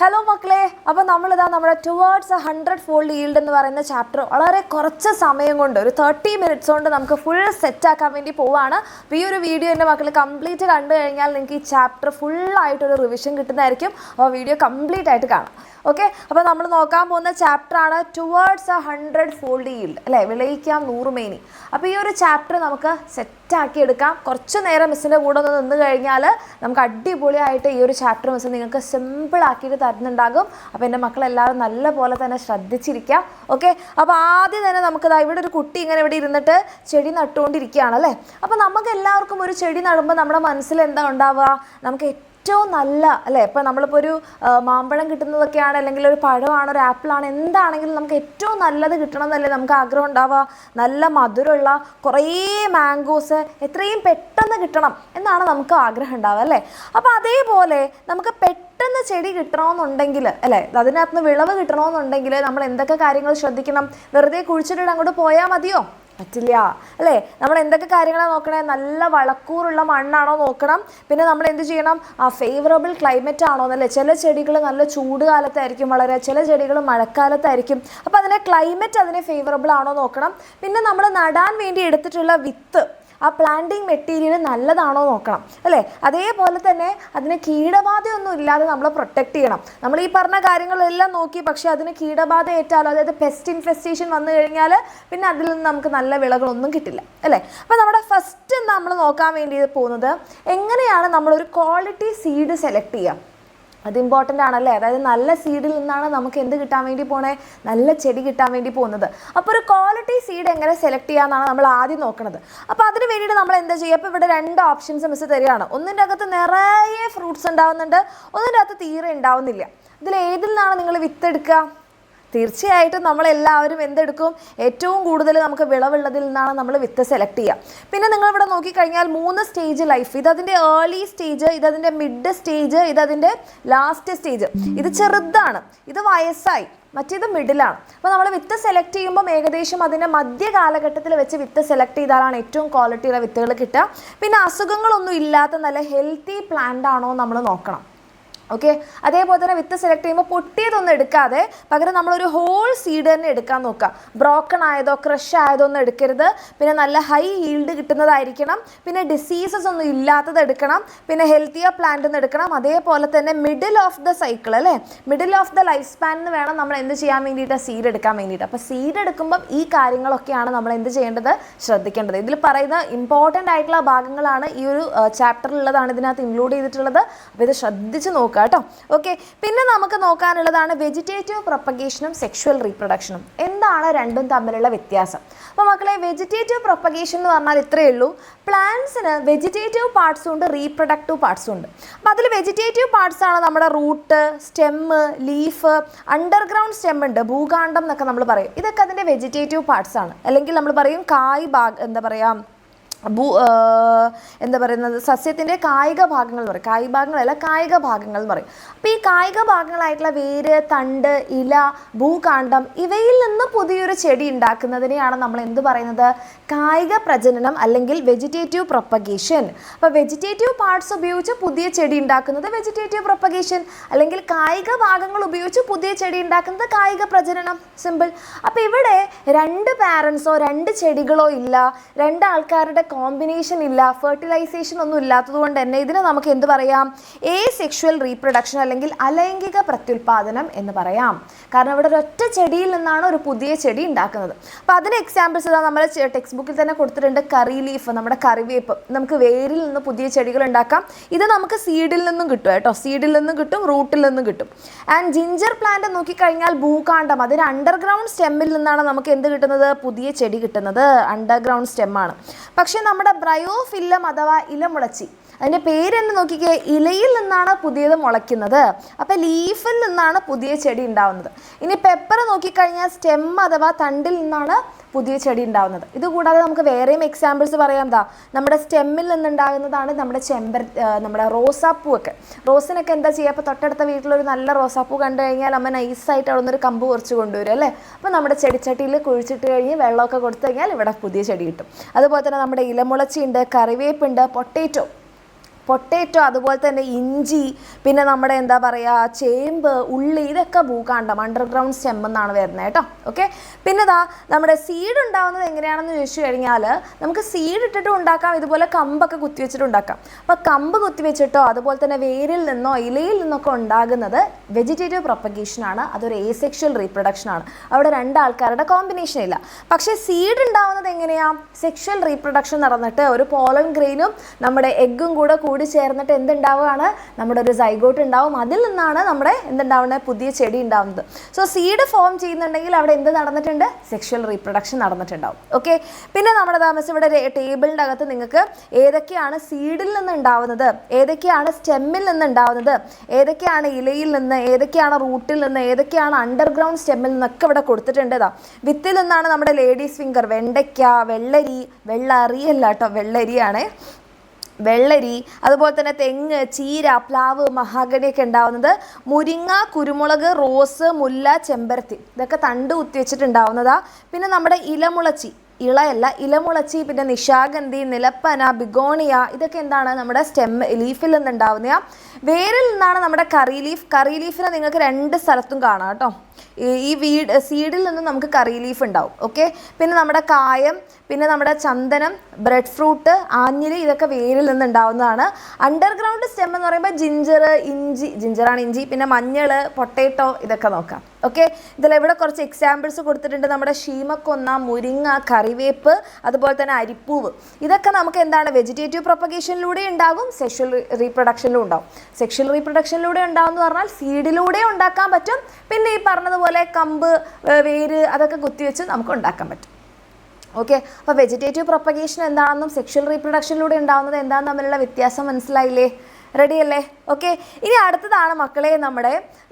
Hello മക്കളെ, അപ്പോൾ നമ്മളിതാ നമ്മുടെ ടുവേർഡ്സ് 100-fold yield എന്ന് പറയുന്ന ചാപ്റ്റർ വളരെ കുറച്ച് സമയം കൊണ്ട് ഒരു 30 minutes കൊണ്ട് നമുക്ക് ഫുൾ സെറ്റാക്കാൻ വേണ്ടി പോവുകയാണ്. അപ്പോൾ ഈ ഒരു വീഡിയോ എൻ്റെ മക്കൾ കംപ്ലീറ്റ് കണ്ടു കഴിഞ്ഞാൽ നിങ്ങൾക്ക് ഈ ചാപ്റ്റർ ഫുള്ളായിട്ടൊരു റിവിഷൻ കിട്ടുന്നതായിരിക്കും. അപ്പോൾ വീഡിയോ കംപ്ലീറ്റ് ആയിട്ട് കാണാം. ഓക്കെ, അപ്പോൾ നമ്മൾ നോക്കാൻ പോകുന്ന ചാപ്റ്ററാണ് ടുവേർഡ്സ് 100-fold yield അല്ലേ, വിളയിക്കാം 100 മേനി. അപ്പോൾ ഈ ഒരു ചാപ്റ്റർ നമുക്ക് സെറ്റാക്കി എടുക്കാം. കുറച്ച് നേരം മിസ്സിൻ്റെ കൂടെ ഒന്ന് നിന്ന് കഴിഞ്ഞാൽ നമുക്ക് അടിപൊളിയായിട്ട് ഈ ഒരു ചാപ്റ്റർ മിസ് നിങ്ങൾക്ക് സിമ്പിൾ ആക്കിയിട്ട് തരുന്നുണ്ടാകും. അപ്പോൾ എൻ്റെ മക്കളെല്ലാവരും നല്ല പോലെ തന്നെ ശ്രദ്ധിച്ചിരിക്കാം. ഓക്കെ, അപ്പോൾ ആദ്യം തന്നെ നമുക്കിതാ ഇവിടെ ഒരു കുട്ടി ഇങ്ങനെ ഇവിടെ ഇരുന്നിട്ട് ചെടി നട്ടുകൊണ്ടിരിക്കുകയാണ് അല്ലേ. അപ്പോൾ നമുക്ക് എല്ലാവർക്കും ഒരു ചെടി നടുമ്പോൾ നമ്മുടെ മനസ്സിൽ എന്താ ഉണ്ടാവുക, നമുക്ക് ഏറ്റവും നല്ല അല്ലേ, ഇപ്പോൾ നമ്മളിപ്പോൾ ഒരു മാമ്പഴം കിട്ടുന്നതൊക്കെയാണ്, അല്ലെങ്കിൽ ഒരു പഴമാണ്, ഒരു ആപ്പിളാണ്, എന്താണെങ്കിലും നമുക്ക് ഏറ്റവും നല്ലത് കിട്ടണം എന്നല്ലേ നമുക്ക് ആഗ്രഹം ഉണ്ടാവുക. നല്ല മധുരമുള്ള കുറേ മാംഗോസ് എത്രയും പെട്ടെന്ന് കിട്ടണം എന്നാണ് നമുക്ക് ആഗ്രഹം ഉണ്ടാവുക അല്ലേ. അപ്പോൾ അതേപോലെ നമുക്ക് പെട്ടെന്ന് ചെടി കിട്ടണമെന്നുണ്ടെങ്കിൽ അല്ലേ, അതിനകത്ത് വിളവ് കിട്ടണമെന്നുണ്ടെങ്കിൽ നമ്മൾ എന്തൊക്കെ കാര്യങ്ങൾ ശ്രദ്ധിക്കണം? വെറുതെ കുഴിച്ചിട്ട് അങ്ങോട്ട് പോയാൽ മതിയോ? പറ്റില്ല അല്ലേ. നമ്മൾ എന്തൊക്കെ കാര്യങ്ങളാണ് നോക്കണേ? നല്ല വളക്കൂറുള്ള മണ്ണാണോ നോക്കണം. പിന്നെ നമ്മൾ എന്ത് ചെയ്യണം? ഫേവറബിൾ ക്ലൈമറ്റ് ആണോ എന്നല്ലേ. ചില ചെടികൾ നല്ല ചൂട് കാലത്തായിരിക്കും വളരെ, ചില ചെടികൾ മഴക്കാലത്തായിരിക്കും. അപ്പോൾ അതിനെ ക്ലൈമറ്റ് അതിനെ ഫേവറബിൾ ആണോ നോക്കണം. പിന്നെ നമ്മൾ നടാൻ വേണ്ടി എടുത്തിട്ടുള്ള വിത്ത്, ആ പ്ലാന്റിങ് മെറ്റീരിയൽ നല്ലതാണോ നോക്കണം അല്ലേ. അതേപോലെ തന്നെ അതിന് കീടബാധയൊന്നും ഇല്ലാതെ നമ്മൾ പ്രൊട്ടക്റ്റ് ചെയ്യണം. നമ്മൾ ഈ പറഞ്ഞ കാര്യങ്ങളെല്ലാം നോക്കി, പക്ഷേ അതിന് കീടബാധ ഏറ്റാലോ, അതായത് പെസ്റ്റ് ഇൻഫെസ്റ്റേഷൻ വന്നു കഴിഞ്ഞാൽ പിന്നെ അതിൽ നിന്ന് നമുക്ക് നല്ല വിളകളൊന്നും കിട്ടില്ല അല്ലേ. അപ്പോൾ നമ്മുടെ ഫസ്റ്റ് നമ്മൾ നോക്കാൻ വേണ്ടി പോകുന്നത് എങ്ങനെയാണ് നമ്മളൊരു ക്വാളിറ്റി സീഡ് സെലക്ട് ചെയ്യുക. അത് ഇമ്പോർട്ടൻ്റ് ആണല്ലേ. അതായത് നല്ല സീഡിൽ നിന്നാണ് നമുക്ക് എന്ത് കിട്ടാൻ വേണ്ടി പോണേ, നല്ല ചെടി കിട്ടാൻ വേണ്ടി പോകുന്നത്. അപ്പോൾ ഒരു ക്വാളിറ്റി സീഡ് എങ്ങനെ സെലക്ട് ചെയ്യാമെന്നാണ് നമ്മൾ ആദ്യം നോക്കുന്നത്. അപ്പോൾ അതിന് വേണ്ടിയിട്ട് നമ്മൾ എന്താ ചെയ്യുക? അപ്പോൾ ഇവിടെ 2 ഓപ്ഷൻസ് മിസ് തരികയാണ്. ഒന്നിൻ്റെ അകത്ത് നിറയെ ഫ്രൂട്ട്സ് ഉണ്ടാവുന്നുണ്ട്, ഒന്നിൻ്റെ അകത്ത് തീരെ ഉണ്ടാവുന്നില്ല. ഇതിൽ ഏതിൽ നിന്നാണ് നിങ്ങൾ വിത്തെടുക്കുക? തീർച്ചയായിട്ടും നമ്മളെല്ലാവരും എന്തെടുക്കും? ഏറ്റവും കൂടുതൽ നമുക്ക് വിളവുള്ളതിൽ നിന്നാണ് നമ്മൾ വിത്ത് സെലക്ട് ചെയ്യുക. പിന്നെ നിങ്ങളിവിടെ നോക്കിക്കഴിഞ്ഞാൽ 3 സ്റ്റേജ് ലൈഫ്. ഇതതിൻ്റെ ഏർലി സ്റ്റേജ്, ഇതതിൻ്റെ മിഡ് സ്റ്റേജ്, ഇതതിൻ്റെ ലാസ്റ്റ് സ്റ്റേജ്. ഇത് ചെറുതാണ്, ഇത് വയസ്സായി, മറ്റേത് മിഡിലാണ്. അപ്പോൾ നമ്മൾ വിത്ത് സെലക്ട് ചെയ്യുമ്പം ഏകദേശം അതിൻ്റെ മധ്യ കാലഘട്ടത്തിൽ വെച്ച് വിത്ത് സെലക്ട് ചെയ്താലാണ് ഏറ്റവും ക്വാളിറ്റിയുള്ള വിത്തുകൾ കിട്ടുക. പിന്നെ അസുഖങ്ങളൊന്നും ഇല്ലാത്ത നല്ല ഹെൽത്തി പ്ലാന്റ് ആണോ നമ്മൾ നോക്കണം. ഓക്കെ, അതേപോലെ തന്നെ വിത്ത് സെലക്ട് ചെയ്യുമ്പോൾ പൊട്ടിയതൊന്നും എടുക്കാതെ പകരം നമ്മളൊരു ഹോൾ സീഡ് തന്നെ എടുക്കാൻ നോക്കുക. ബ്രോക്കൺ ആയതോ ക്രഷ് ആയതോ ഒന്നും എടുക്കരുത്. പിന്നെ നല്ല ഹൈ ഹീൽഡ് കിട്ടുന്നതായിരിക്കണം. പിന്നെ ഡിസീസസ് ഒന്നും ഇല്ലാത്തത് എടുക്കണം. പിന്നെ ഹെൽത്തിയർ പ്ലാന്റ് എന്ന് എടുക്കണം. അതേപോലെ തന്നെ മിഡിൽ ഓഫ് ദ സൈക്കിൾ അല്ലേ, മിഡിൽ ഓഫ് ദ ലൈഫ് സ്പാനിന് വേണം നമ്മൾ എന്ത് ചെയ്യാൻ വേണ്ടിയിട്ട്? സീഡ് എടുക്കാൻ വേണ്ടിയിട്ട്. അപ്പോൾ സീഡ് എടുക്കുമ്പം ഈ കാര്യങ്ങളൊക്കെയാണ് നമ്മൾ എന്ത് ചെയ്യേണ്ടത്, ശ്രദ്ധിക്കേണ്ടത്. ഇതിൽ പറയുന്ന ഇമ്പോർട്ടൻ്റ് ആയിട്ടുള്ള ഭാഗങ്ങളാണ് ഈ ഒരു ചാപ്റ്ററിലുള്ളതാണ് ഇതിനകത്ത് ഇൻക്ലൂഡ് ചെയ്തിട്ടുള്ളത്. അപ്പോൾ ഇത് ശ്രദ്ധിച്ച് നോക്കുക കേട്ടോ. ഓക്കെ, പിന്നെ നമുക്ക് നോക്കാനുള്ളതാണ് വെജിറ്റേറ്റീവ് പ്രൊപ്പഗേഷനും സെക്ഷുവൽ റീപ്രൊഡക്ഷനും. എന്താണ് രണ്ടും തമ്മിലുള്ള വ്യത്യാസം? അപ്പോൾ മക്കളെ, വെജിറ്റേറ്റീവ് പ്രൊപ്പഗേഷൻ എന്ന് പറഞ്ഞാൽ ഇത്രയേ ഉള്ളൂ. പ്ലാന്റ്സിന് വെജിറ്റേറ്റീവ് പാർട്സും ഉണ്ട്, റീപ്രൊഡക്റ്റീവ് പാർട്സും ഉണ്ട്. അപ്പോൾ അതിൽ വെജിറ്റേറ്റീവ് പാർട്സ് ആണ് നമ്മുടെ root, stem, leaf, underground stem ഉണ്ട്, ഭൂകാണ്ഡം എന്നൊക്കെ നമ്മൾ പറയും. ഇതൊക്കെ അതിൻ്റെ വെജിറ്റേറ്റീവ് പാർട്സ് ആണ്. അല്ലെങ്കിൽ നമ്മൾ പറയും എന്താ പറയുക, എന്താ പറയുന്നത്, സസ്യത്തിൻ്റെ കായിക ഭാഗങ്ങൾ എന്ന് പറയും. കായിക ഭാഗങ്ങളല്ല, കായിക ഭാഗങ്ങൾ എന്ന് പറയും. അപ്പോൾ ഈ കായിക ഭാഗങ്ങളായിട്ടുള്ള വേര്, തണ്ട്, ഇല, ഭൂകാണ്ഡം ഇവയിൽ നിന്ന് പുതിയൊരു ചെടി ഉണ്ടാക്കുന്നതിനെയാണ് നമ്മൾ എന്ത് പറയുന്നത്? കായിക പ്രജനനം അല്ലെങ്കിൽ വെജിറ്റേറ്റീവ് പ്രൊപ്പഗേഷൻ. അപ്പോൾ വെജിറ്റേറ്റീവ് പാർട്സ് ഉപയോഗിച്ച് പുതിയ ചെടി ഉണ്ടാക്കുന്നത് വെജിറ്റേറ്റീവ് പ്രൊപ്പഗേഷൻ, അല്ലെങ്കിൽ കായിക ഭാഗങ്ങൾ ഉപയോഗിച്ച് പുതിയ ചെടി ഉണ്ടാക്കുന്നത് കായിക പ്രജനനം. സിമ്പിൾ. അപ്പോൾ ഇവിടെ 2 പാരൻസോ 2 ചെടികളോ ഇല്ല, 2 ആൾക്കാരുടെ കോമ്പിനേഷൻ ഇല്ല, ഫെർട്ടിലൈസേഷൻ ഒന്നും ഇല്ലാത്തത് കൊണ്ട് തന്നെ ഇതിനെ നമുക്ക് എന്ത് പറയാം? സെക്ഷുവൽ റീപ്രൊഡക്ഷൻ അല്ലെങ്കിൽ അലൈംഗിക പ്രത്യുൽപാദനം എന്ന് പറയാം. കാരണം ഇവിടെ ഒരൊറ്റ ചെടിയിൽ നിന്നാണ് ഒരു പുതിയ ചെടി ഉണ്ടാക്കുന്നത്. അപ്പോൾ അതിന് എക്സാമ്പിൾസ് ഇതാ നമ്മൾ ടെക്സ്റ്റ് ബുക്കിൽ തന്നെ കൊടുത്തിട്ടുണ്ട്. കറി ലീഫ്, നമ്മുടെ കറിവേപ്പ്, നമുക്ക് വേരിൽ നിന്ന് പുതിയ ചെടികൾ ഉണ്ടാക്കാം. ഇത് നമുക്ക് സീഡിൽ നിന്നും കിട്ടും കേട്ടോ, സീഡിൽ നിന്നും കിട്ടും, റൂട്ടിൽ നിന്നും കിട്ടും. ആൻഡ് ജിഞ്ചർ പ്ലാന്റ് നോക്കിക്കഴിഞ്ഞാൽ ഭൂകാണ്ഡം, അതിന് അണ്ടർഗ്രൗണ്ട് സ്റ്റെമ്മിൽ നിന്നാണ് നമുക്ക് എന്ത് കിട്ടുന്നത്? പുതിയ ചെടി കിട്ടുന്നത് അണ്ടർഗ്രൗണ്ട് സ്റ്റെമ്മാണ്. പക്ഷേ നമ്മുടെ ബ്രയോഫില്ലം അഥവാ ഇലമുളച്ചി, അതിൻ്റെ പേര് തന്നെ നോക്കിക്കേ, ഇലയിൽ നിന്നാണ് പുതിയത് മുളയ്ക്കുന്നത്. അപ്പോൾ ലീഫിൽ നിന്നാണ് പുതിയ ചെടി ഉണ്ടാവുന്നത്. ഇനി പെപ്പർ നോക്കിക്കഴിഞ്ഞാൽ സ്റ്റെം അഥവാ തണ്ടിൽ നിന്നാണ് പുതിയ ചെടി ഉണ്ടാവുന്നത്. ഇതുകൂടാതെ നമുക്ക് വേറെയും എക്സാമ്പിൾസ് പറയാം. നമ്മുടെ സ്റ്റെമ്മിൽ നിന്നുണ്ടാകുന്നതാണ് നമ്മുടെ റോസാപ്പൂവൊക്കെ. റോസിനൊക്കെ എന്താ ചെയ്യുക? അപ്പോൾ തൊട്ടടുത്ത വീട്ടിലൊരു നല്ല റോസാപ്പൂ കണ്ടു കഴിഞ്ഞാൽ അമ്മ നൈസായിട്ട് അവിടെ നിന്നൊരു കമ്പ് കുറച്ച് കൊണ്ടുവരും അല്ലേ. അപ്പോൾ നമ്മുടെ ചെടിച്ചട്ടിയിൽ കുഴിച്ചിട്ട് കഴിഞ്ഞ് വെള്ളമൊക്കെ കൊടുത്തു കഴിഞ്ഞാൽ ഇവിടെ പുതിയ ചെടി കിട്ടും. അതുപോലെ തന്നെ നമ്മുടെ ഇലമുളച്ചിയുണ്ട്, കറിവേപ്പുണ്ട്, പൊട്ടേറ്റോ പൊട്ടേറ്റോ, അതുപോലെ തന്നെ ഇഞ്ചി, പിന്നെ നമ്മുടെ എന്താ പറയുക ചേമ്പ്, ഉള്ളി, ഇതൊക്കെ ഭൂകാണ്ഡം അണ്ടർഗ്രൗണ്ട് സ്റ്റെം എന്നാണ് വരുന്നത് കേട്ടോ. ഓക്കെ, പിന്നെ നമ്മുടെ സീഡ് ഉണ്ടാകുന്നത് എങ്ങനെയാണെന്ന് ചോദിച്ചു കഴിഞ്ഞാൽ നമുക്ക് സീഡ് ഇട്ടിട്ട് ഉണ്ടാക്കാം, ഇതുപോലെ കമ്പൊക്കെ കുത്തിവെച്ചിട്ട് ഉണ്ടാക്കാം. അപ്പോൾ കമ്പ് കുത്തിവെച്ചിട്ടോ അതുപോലെ തന്നെ വേരിൽ നിന്നോ ഇലയിൽ നിന്നൊക്കെ ഉണ്ടാകുന്നത് വെജിറ്റേറ്റീവ് പ്രൊപ്പഗേഷൻ ആണ്. അതൊരു ഏസെക്ഷൽ റീപ്രൊഡക്ഷൻ ആണ്. അവിടെ രണ്ടാൾക്കാരുടെ കോമ്പിനേഷൻ ഇല്ല. പക്ഷേ സീഡ് ഉണ്ടാവുന്നത് എങ്ങനെയാണ്? സെക്ഷൽ റീപ്രൊഡക്ഷൻ നടന്നിട്ട് ഒരു പോളൻ ഗ്രെയിനും നമ്മുടെ എഗ്ഗും കൂടി ചേർന്നിട്ട് എന്തുണ്ടാവുകയാണ്? നമ്മുടെ ഒരു സൈഗോട്ട് ഉണ്ടാവും. അതിൽ നിന്നാണ് നമ്മുടെ എന്തുണ്ടാവുന്നത്? പുതിയ ചെടി ഉണ്ടാവുന്നത്. സോ സീഡ് ഫോം ചെയ്യുന്നുണ്ടെങ്കിൽ അവിടെ എന്ത് നടന്നിട്ടുണ്ട്? Sexual reproduction നടന്നിട്ടുണ്ടാവും. ഓക്കെ, പിന്നെ നമ്മുടെ താമസം ഇവിടെ ടേബിളിൻ്റെ അകത്ത് നിങ്ങൾക്ക് ഏതൊക്കെയാണ് സീഡിൽ നിന്ന് ഉണ്ടാവുന്നത്, ഏതൊക്കെയാണ് സ്റ്റെമ്മിൽ നിന്ന് ഉണ്ടാവുന്നത്, ഏതൊക്കെയാണ് ഇലയിൽ നിന്ന്, ഏതൊക്കെയാണ് റൂട്ടിൽ നിന്ന്, ഏതൊക്കെയാണ് അണ്ടർഗ്രൗണ്ട് സ്റ്റെമ്മിൽ നിന്നൊക്കെ ഇവിടെ കൊടുത്തിട്ടുണ്ട്. വിത്തിൽ നിന്നാണ് നമ്മുടെ ലേഡീസ് ഫിംഗർ, വെണ്ടയ്ക്ക, വെള്ളരി, വെള്ളരിയല്ല കേട്ടോ, വെള്ളരിയാണ്, വെള്ളരി, അതുപോലെ തന്നെ തെങ്ങ്, ചീര, പ്ലാവ്, മഹാഗണിയൊക്കെ ഉണ്ടാവുന്നത്. മുരിങ്ങ, കുരുമുളക്, റോസ്, മുല്ല, ചെമ്പരത്തി, ഇതൊക്കെ തണ്ട് കുത്തിവെച്ചിട്ടുണ്ടാവുന്നതാ. പിന്നെ നമ്മുടെ ഇലമുളച്ചി, ഇലമുളച്ചി, പിന്നെ നിശാഗന്ധി, നിലപ്പന, ബിഗോണിയ, ഇതൊക്കെ എന്താണ്? നമ്മുടെ ലീഫിൽ നിന്നുണ്ടാവുന്ന. വേരിൽ നിന്നാണ് നമ്മുടെ കറി ലീഫിനെ നിങ്ങൾക്ക് 2 സ്ഥലത്തും കാണാം കേട്ടോ. ഈ സീഡിൽ നിന്ന് നമുക്ക് കറി ലീഫ് ഉണ്ടാവും. ഓക്കെ, പിന്നെ നമ്മുടെ കായം, പിന്നെ നമ്മുടെ ചന്ദനം, ബ്രെഡ് ഫ്രൂട്ട്, ആഞ്ഞിലി, ഇതൊക്കെ വേരിൽ നിന്ന് ഉണ്ടാവുന്നതാണ്. അണ്ടർഗ്രൗണ്ട് സ്റ്റെം എന്ന് പറയുമ്പോൾ ജിഞ്ചറാണ് ഇഞ്ചി, പിന്നെ മഞ്ഞൾ, പൊട്ടേറ്റോ, ഇതൊക്കെ നോക്കാം. ഓക്കെ, ഇതിലെവിടെ കുറച്ച് എക്സാമ്പിൾസ് കൊടുത്തിട്ടുണ്ട്. നമ്മുടെ ശീമക്കൊന്ന, മുരിങ്ങ, കറിവേപ്പ്, അതുപോലെ തന്നെ അരിപ്പൂവ്, ഇതൊക്കെ നമുക്ക് എന്താണ്? വെജിറ്റേറ്റീവ് പ്രൊപ്പഗേഷനിലൂടെ ഉണ്ടാകും, സെക്ഷൽ റീപ്രൊഡക്ഷനിലും ഉണ്ടാവും. സെക്ഷൽ റീപ്രൊഡക്ഷനിലൂടെ ഉണ്ടാവും എന്ന് പറഞ്ഞാൽ സീഡിലൂടെ ഉണ്ടാക്കാൻ പറ്റും. പിന്നെ ഈ പറഞ്ഞതുപോലെ കമ്പ്, വേര്, അതൊക്കെ കുത്തിവെച്ച് നമുക്ക് ഉണ്ടാക്കാൻ പറ്റും. ഓക്കെ, അപ്പോൾ വെജിറ്റേറ്റീവ് പ്രൊപ്പഗേഷൻ എന്താണെന്നും സെക്ഷൽ റീപ്രൊഡക്ഷനിലൂടെ ഉണ്ടാകുന്നത് എന്താണെന്നും തമ്മിലുള്ള വ്യത്യാസം മനസ്സിലായില്ലേ? റെഡി അല്ലേ? ഓക്കെ, ഇനി അടുത്തതാണ് മക്കളെ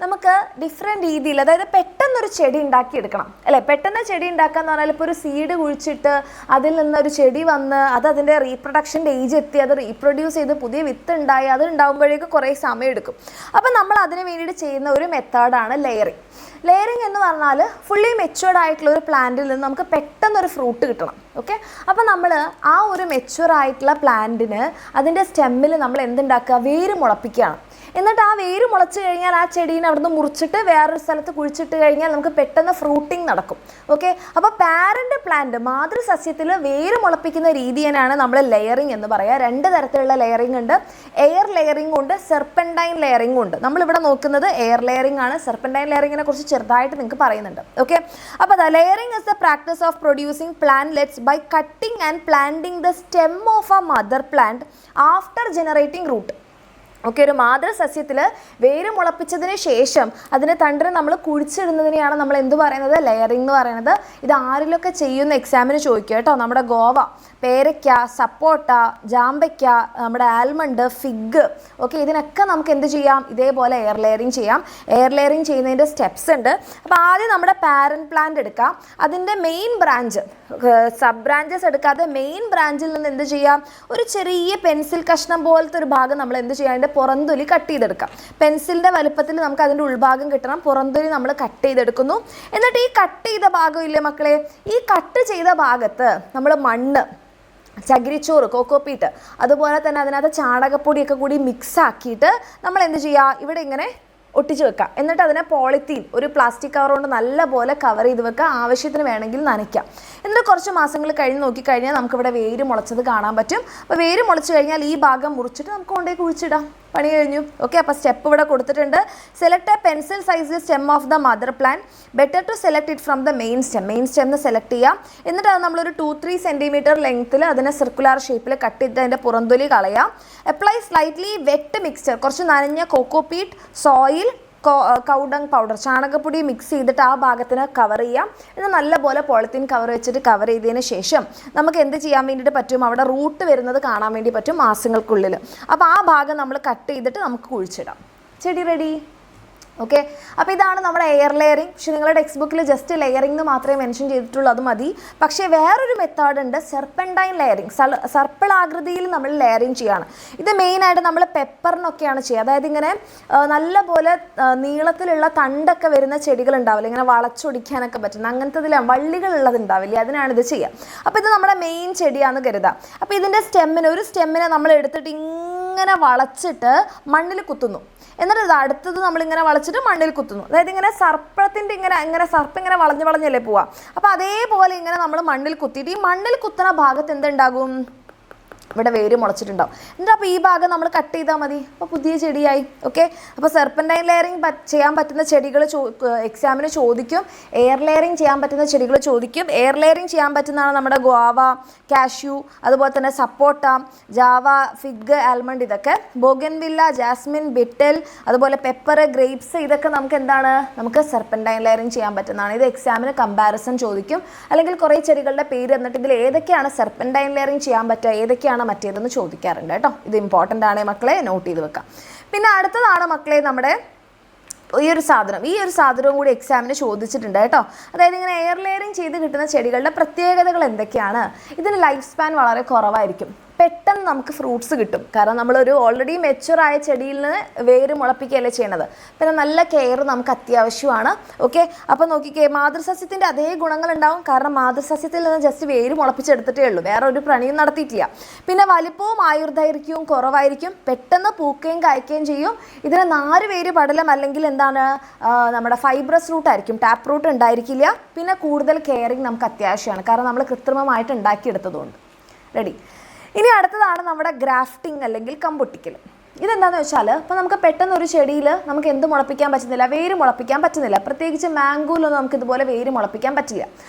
നമുക്ക് ഡിഫറെൻറ്റ് രീതിയിൽ, അതായത് പെട്ടെന്നൊരു ചെടി ഉണ്ടാക്കിയെടുക്കണം അല്ലേ? പെട്ടെന്ന് ചെടി ഉണ്ടാക്കുക എന്ന് പറഞ്ഞാൽ ഇപ്പോൾ ഒരു സീഡ് കുഴിച്ചിട്ട് അതിൽ നിന്നൊരു ചെടി വന്ന് അതിൻ്റെ റീപ്രൊഡക്ഷൻ്റെ ഏജ് എത്തി, അത് റീപ്രൊഡ്യൂസ് ചെയ്ത് പുതിയ വിത്ത് ഉണ്ടായി, അത് ഉണ്ടാകുമ്പോഴേക്കും കുറേ സമയം എടുക്കും. അപ്പം നമ്മൾ അതിന് വേണ്ടിയിട്ട് ചെയ്യുന്ന ഒരു മെത്തേഡാണ് ലെയറിങ്. ലെയറിങ് എന്ന് പറഞ്ഞാൽ ഫുള്ളി മെച്യൂർഡ് ആയിട്ടുള്ള ഒരു പ്ലാന്റിൽ നിന്ന് നമുക്ക് പെട്ടെന്നൊരു ഫ്രൂട്ട് കിട്ടണം. ഓക്കെ, അപ്പോൾ നമ്മൾ ആ ഒരു മെച്യൂർ ആയിട്ടുള്ള പ്ലാന്റിന് അതിൻ്റെ സ്റ്റെമ്മിൽ നമ്മൾ എന്തുണ്ടാക്കുക? വേര് മുളപ്പിക്കുകയാണ്. എന്നിട്ട് ആ വേര് മുളച്ച് കഴിഞ്ഞാൽ ആ ചെടീനെ അവിടുന്ന് മുറിച്ചിട്ട് വേറൊരു സ്ഥലത്ത് കുഴിച്ചിട്ട് കഴിഞ്ഞാൽ നമുക്ക് പെട്ടെന്ന് ഫ്രൂട്ടിങ് നടക്കും. ഓക്കെ, അപ്പോൾ പാരൻ്റ് പ്ലാന്റ്, മാതൃസസ്യത്തിൽ വേര് മുളപ്പിക്കുന്ന രീതി തന്നെയാണ് നമ്മൾ ലെയറിങ് എന്ന് പറയുക. 2 തരത്തിലുള്ള ലെയറിങ് ഉണ്ട്. എയർ ലെയറിങ് ഉണ്ട്, സെർപ്പൻറ്റൈൻ ലെയറിങ് ഉണ്ട്. നമ്മളിവിടെ നോക്കുന്നത് എയർ ലെയറിങ് ആണ്. സെർപ്പൻറ്റൈൻ ലെയറിങ്ങിനെ കുറിച്ച് ചെറുതായിട്ട് നിങ്ങൾക്ക് പറയുന്നുണ്ട്. ഓക്കെ, അപ്പോൾ layering is the practice of producing plantlets by cutting and planting the stem of a mother plant after generating root. Okay, ഒരു മാതൃസസ്യത്തിൽ വേര് മുളപ്പിച്ചതിന് ശേഷം അതിൻ്റെ തണ്ടിന് നമ്മൾ കുഴിച്ചിടുന്നതിനെയാണ് നമ്മൾ എന്ത് പറയുന്നത്? ലെയറിംഗ് എന്ന് പറയുന്നത്. ഇത് ആരിലൊക്കെ ചെയ്യുന്ന എക്സാമിന് ചോദിക്കുക കേട്ടോ. നമ്മുടെ ഗോവ, പേരയ്ക്ക, സപ്പോട്ട, ജാമ്പയ്ക്ക, നമ്മുടെ ആൽമണ്ട്, ഫിഗ്, ഓക്കെ, ഇതിനൊക്കെ നമുക്ക് എന്ത് ചെയ്യാം? ഇതേപോലെ എയർ ലെയറിങ് ചെയ്യാം. എയർ ലെയറിങ് ചെയ്യുന്നതിൻ്റെ സ്റ്റെപ്സ് ഉണ്ട്. അപ്പോൾ ആദ്യം നമ്മുടെ പാരന്റ് പ്ലാന്റ് എടുക്കാം. അതിൻ്റെ മെയിൻ ബ്രാഞ്ച്, സബ് ബ്രാഞ്ചസ് എടുക്കാതെ മെയിൻ ബ്രാഞ്ചിൽ നിന്ന് എന്ത് ചെയ്യാം? ഒരു ചെറിയ പെൻസിൽ കഷ്ണം പോലത്തെ ഒരു ഭാഗം നമ്മൾ എന്ത് ചെയ്യാം? അതിൻ്റെ പുറന്തൊലി കട്ട് ചെയ്തെടുക്കാം. പെൻസിലിൻ്റെ വലുപ്പത്തിൽ നമുക്ക് അതിൻ്റെ ഉൾഭാഗം കിട്ടണം. പുറന്തൊലി നമ്മൾ കട്ട് ചെയ്തെടുക്കുന്നു. എന്നിട്ട് ഈ കട്ട് ചെയ്ത ഭാഗം ഇല്ലേ മക്കളെ, ഈ കട്ട് ചെയ്ത ഭാഗത്ത് നമ്മൾ മണ്ണ്, ചകിരിച്ചോറ്, കോക്കോപ്പീറ്റ്, അതുപോലെ തന്നെ അതിനകത്ത് ചാണകപ്പൊടിയൊക്കെ കൂടി മിക്സ് ആക്കിയിട്ട് നമ്മൾ എന്ത് ചെയ്യുക? ഇവിടെ ഇങ്ങനെ ഒട്ടിച്ച് വെക്കാം. എന്നിട്ട് അതിനെ പോളിത്തീൻ, ഒരു പ്ലാസ്റ്റിക് കവർ കൊണ്ട് നല്ലപോലെ കവർ ചെയ്ത് വെക്കുക. ആവശ്യത്തിന് വേണമെങ്കിൽ നനയ്ക്കാം. എന്നിട്ട് കുറച്ച് മാസങ്ങൾ കഴിഞ്ഞ് നോക്കിക്കഴിഞ്ഞാൽ നമുക്കിവിടെ വേര് മുളച്ചത് കാണാൻ പറ്റും. അപ്പോൾ വേര് മുളച്ച് കഴിഞ്ഞാൽ ഈ ഭാഗം മുറിച്ചിട്ട് നമുക്ക് കൊണ്ടുപോയി കുഴിച്ചിടാം. പണി കഴിഞ്ഞു. ഓക്കെ, അപ്പോൾ സ്റ്റെപ്പ് ഇവിടെ കൊടുത്തിട്ടുണ്ട്. Select a pencil size stem of the mother plant. Better to select it from the main stem select ചെയ്യാം. എന്നിട്ട് അത് നമ്മളൊരു 2-3 സെൻറ്റിമീറ്റർ ലെങ്ത്തിൽ അതിനെ സർക്കുലർ ഷേപ്പിൽ കട്ട് ചെയ്ത് അതിൻ്റെ പുറന്തൊലി കളയാം. അപ്ലൈ സ്ലൈറ്റ്ലി വെറ്റ് മിക്സ്ചർ, കുറച്ച് നനഞ്ഞ കോക്കോപീറ്റ്, സോയിൽ, കൗഡങ് പൗഡർ, ചാണകപ്പൊടി മിക്സ് ചെയ്തിട്ട് ആ ഭാഗത്തിന് കവർ ചെയ്യാം. ഇത് നല്ലപോലെ പോളിത്തീൻ കവർ വെച്ചിട്ട് കവർ ചെയ്തതിന് ശേഷം നമുക്ക് എന്ത് ചെയ്യാൻ വേണ്ടിയിട്ട് പറ്റും? അവിടെ റൂട്ട് വരുന്നത് കാണാൻ വേണ്ടി പറ്റും മാസങ്ങൾക്കുള്ളിൽ. അപ്പോൾ ആ ഭാഗം നമ്മൾ കട്ട് ചെയ്തിട്ട് നമുക്ക് കുഴിച്ചിടാം. ചെടി റെഡി. ഓക്കെ, അപ്പോൾ ഇതാണ് നമ്മുടെ എയർ ലെയറിങ്. പക്ഷേ നിങ്ങളുടെ ടെക്സ്റ്റ് ബുക്കിൽ ജസ്റ്റ് ലെയറിംഗ് എന്ന് മാത്രമേ മെൻഷൻ ചെയ്തിട്ടുള്ളൂ, അത് മതി. പക്ഷേ വേറൊരു മെത്തേഡ് ഉണ്ട്, സെർപ്പൻറ്റൈൻ ലെയറിങ്. സർപ്പിൾ ആകൃതിയിൽ നമ്മൾ ലെയറിങ് ചെയ്യാണ്. ഇത് മെയിനായിട്ട് നമ്മൾ പെപ്പറിനൊക്കെയാണ് ചെയ്യുക. അതായത് ഇങ്ങനെ നല്ലപോലെ നീളത്തിലുള്ള തണ്ടൊക്കെ വരുന്ന ചെടികൾ ഉണ്ടാവില്ല, ഇങ്ങനെ വളച്ചൊടിക്കാനൊക്കെ പറ്റുന്ന അങ്ങനത്തെ വള്ളികളുള്ളത് ഉണ്ടാവില്ലേ, അതിനാണ് ഇത് ചെയ്യുക. അപ്പോൾ ഇത് നമ്മുടെ മെയിൻ ചെടിയാണെന്ന് കരുതാം. അപ്പോൾ ഇതിൻ്റെ ഒരു സ്റ്റെമ്മിനെ നമ്മൾ എടുത്തിട്ട് ഇങ്ങനെ വളച്ചിട്ട് മണ്ണിൽ കുത്തുന്നു. എന്നിട്ട് ഇത് അടുത്തത് നമ്മളിങ്ങനെ വളച്ചിട്ട് മണ്ണിൽ കുത്തുന്നു. അതായത് ഇങ്ങനെ സർപ്പത്തിൻ്റെ ഇങ്ങനെ സർപ്പം ഇങ്ങനെ വളഞ്ഞല്ലേ പോവുക. അപ്പോൾ അതേപോലെ ഇങ്ങനെ നമ്മൾ മണ്ണിൽ കുത്തിയിട്ട് ഈ മണ്ണിൽ കുത്തുന്ന ഭാഗത്ത് എന്തുണ്ടാകും? ഇവിടെ വേര് മുളച്ചിട്ടുണ്ടാവും. എന്നിട്ട് അപ്പോൾ ഈ ഭാഗം നമ്മൾ കട്ട് ചെയ്താൽ മതി. അപ്പോൾ പുതിയ ചെടിയായി. ഓക്കെ, അപ്പോൾ സെർപ്പൻറ്റൈൻ ലെയറിങ് ചെയ്യാൻ പറ്റുന്ന ചെടികൾ എക്സാമിന് ചോദിക്കും. എയർ ലെയറിങ് ചെയ്യാൻ പറ്റുന്ന ചെടികൾ ചോദിക്കും. എയർ ലെയറിങ് ചെയ്യാൻ പറ്റുന്നതാണ് നമ്മുടെ ഗോവ, കാഷ്യൂ, അതുപോലെ തന്നെ സപ്പോട്ട, ജാവ, ഫിഗ്, ആൽമണ്ട്. ഇതൊക്കെ ബോഗൻവില്ല, ജാസ്മിൻ, ബിറ്റൽ, അതുപോലെ പെപ്പർ, ഗ്രേപ്സ്, ഇതൊക്കെ നമുക്ക് എന്താണ്, നമുക്ക് സെർപ്പൻറ്റൈൻ ലെയറിങ് ചെയ്യാൻ പറ്റുന്നതാണ്. ഇത് എക്സാമിന് കമ്പാരിസൺ ചോദിക്കും. അല്ലെങ്കിൽ കുറേ ചെടികളുടെ പേര് എന്നിട്ട് ഇതിൽ ഏതൊക്കെയാണ് സെർപ്പൻറ്റൈൻ ലെയറിങ് ചെയ്യാൻ പറ്റുക, ഏതൊക്കെയാണ് മറ്റേതെന്ന് ചോദിക്കാറുണ്ട് കേട്ടോ. ഇത് ഇമ്പോർട്ടൻ്റ് ആണ് മക്കളെ, നോട്ട് ചെയ്ത് വെക്കാം. പിന്നെ അടുത്തതാണ് മക്കളെ നമ്മുടെ ഈ ഒരു സാധനവും കൂടി എക്സാമിന് ചോദിച്ചിട്ടുണ്ട് കേട്ടോ. അതായത് ഇങ്ങനെ എയർ ലെയറിങ് ചെയ്ത് കിട്ടുന്ന ചെടികളുടെ പ്രത്യേകതകൾ എന്തൊക്കെയാണ്? ഇതിന് ലൈഫ് സ്പാൻ വളരെ കുറവായിരിക്കും. പെട്ടെന്ന് നമുക്ക് ഫ്രൂട്ട്സ് കിട്ടും. കാരണം നമ്മളൊരു ഓൾറെഡി മെച്ചുറായ ചെടിയിൽ നിന്ന് വേര് മുളപ്പിക്കുകയല്ലേ ചെയ്യണത്. പിന്നെ നല്ല കെയർ നമുക്ക് അത്യാവശ്യമാണ്. ഓക്കെ, അപ്പോൾ നോക്കിക്കേ, മാതൃസസ്യത്തിൻ്റെ അതേ ഗുണങ്ങളുണ്ടാവും. കാരണം മാതൃസസ്യത്തിൽ നിന്ന് ജസ്റ്റ് വേര് മുളപ്പിച്ചെടുത്തിട്ടേ ഉള്ളൂ, വേറെ ഒരു പ്രണിയും നടത്തിയിട്ടില്ല. പിന്നെ വലിപ്പവും ആയുർദൈർഘ്യവും കുറവായിരിക്കും. പെട്ടെന്ന് പൂക്കുകയും കായ്ക്കുകയും ചെയ്യും. ഇതിന് 4 വേര് പടലം അല്ലെങ്കിൽ എന്താണ് നമ്മുടെ ഫൈബ്രസ് റൂട്ട് ആയിരിക്കും, ടാപ്പ് റൂട്ട് ഉണ്ടായിരിക്കില്ല. പിന്നെ കൂടുതൽ കെയറിങ് നമുക്ക് അത്യാവശ്യമാണ്, കാരണം നമ്മൾ കൃത്രിമമായിട്ട് ഉണ്ടാക്കിയെടുത്തതുകൊണ്ട്. റെഡി. ഇനി അടുത്തതാണ് നമ്മുടെ ഗ്രാഫ്റ്റിംഗ് അല്ലെങ്കിൽ കമ്പൊട്ടിക്കൽ. ഇതെന്താണെന്ന് വെച്ചാൽ, ഇപ്പോൾ നമുക്ക് പെട്ടെന്ന് ഒരു ചെടിയിൽ നമുക്ക് എന്ത് മുളപ്പിക്കാൻ പറ്റുന്നില്ല, വേര് മുളപ്പിക്കാൻ പറ്റുന്നില്ല. പ്രത്യേകിച്ച് മാംഗോയിലൊന്നും നമുക്ക് ഇതുപോലെ വേര് മുളപ്പിക്കാൻ പറ്റില്ല.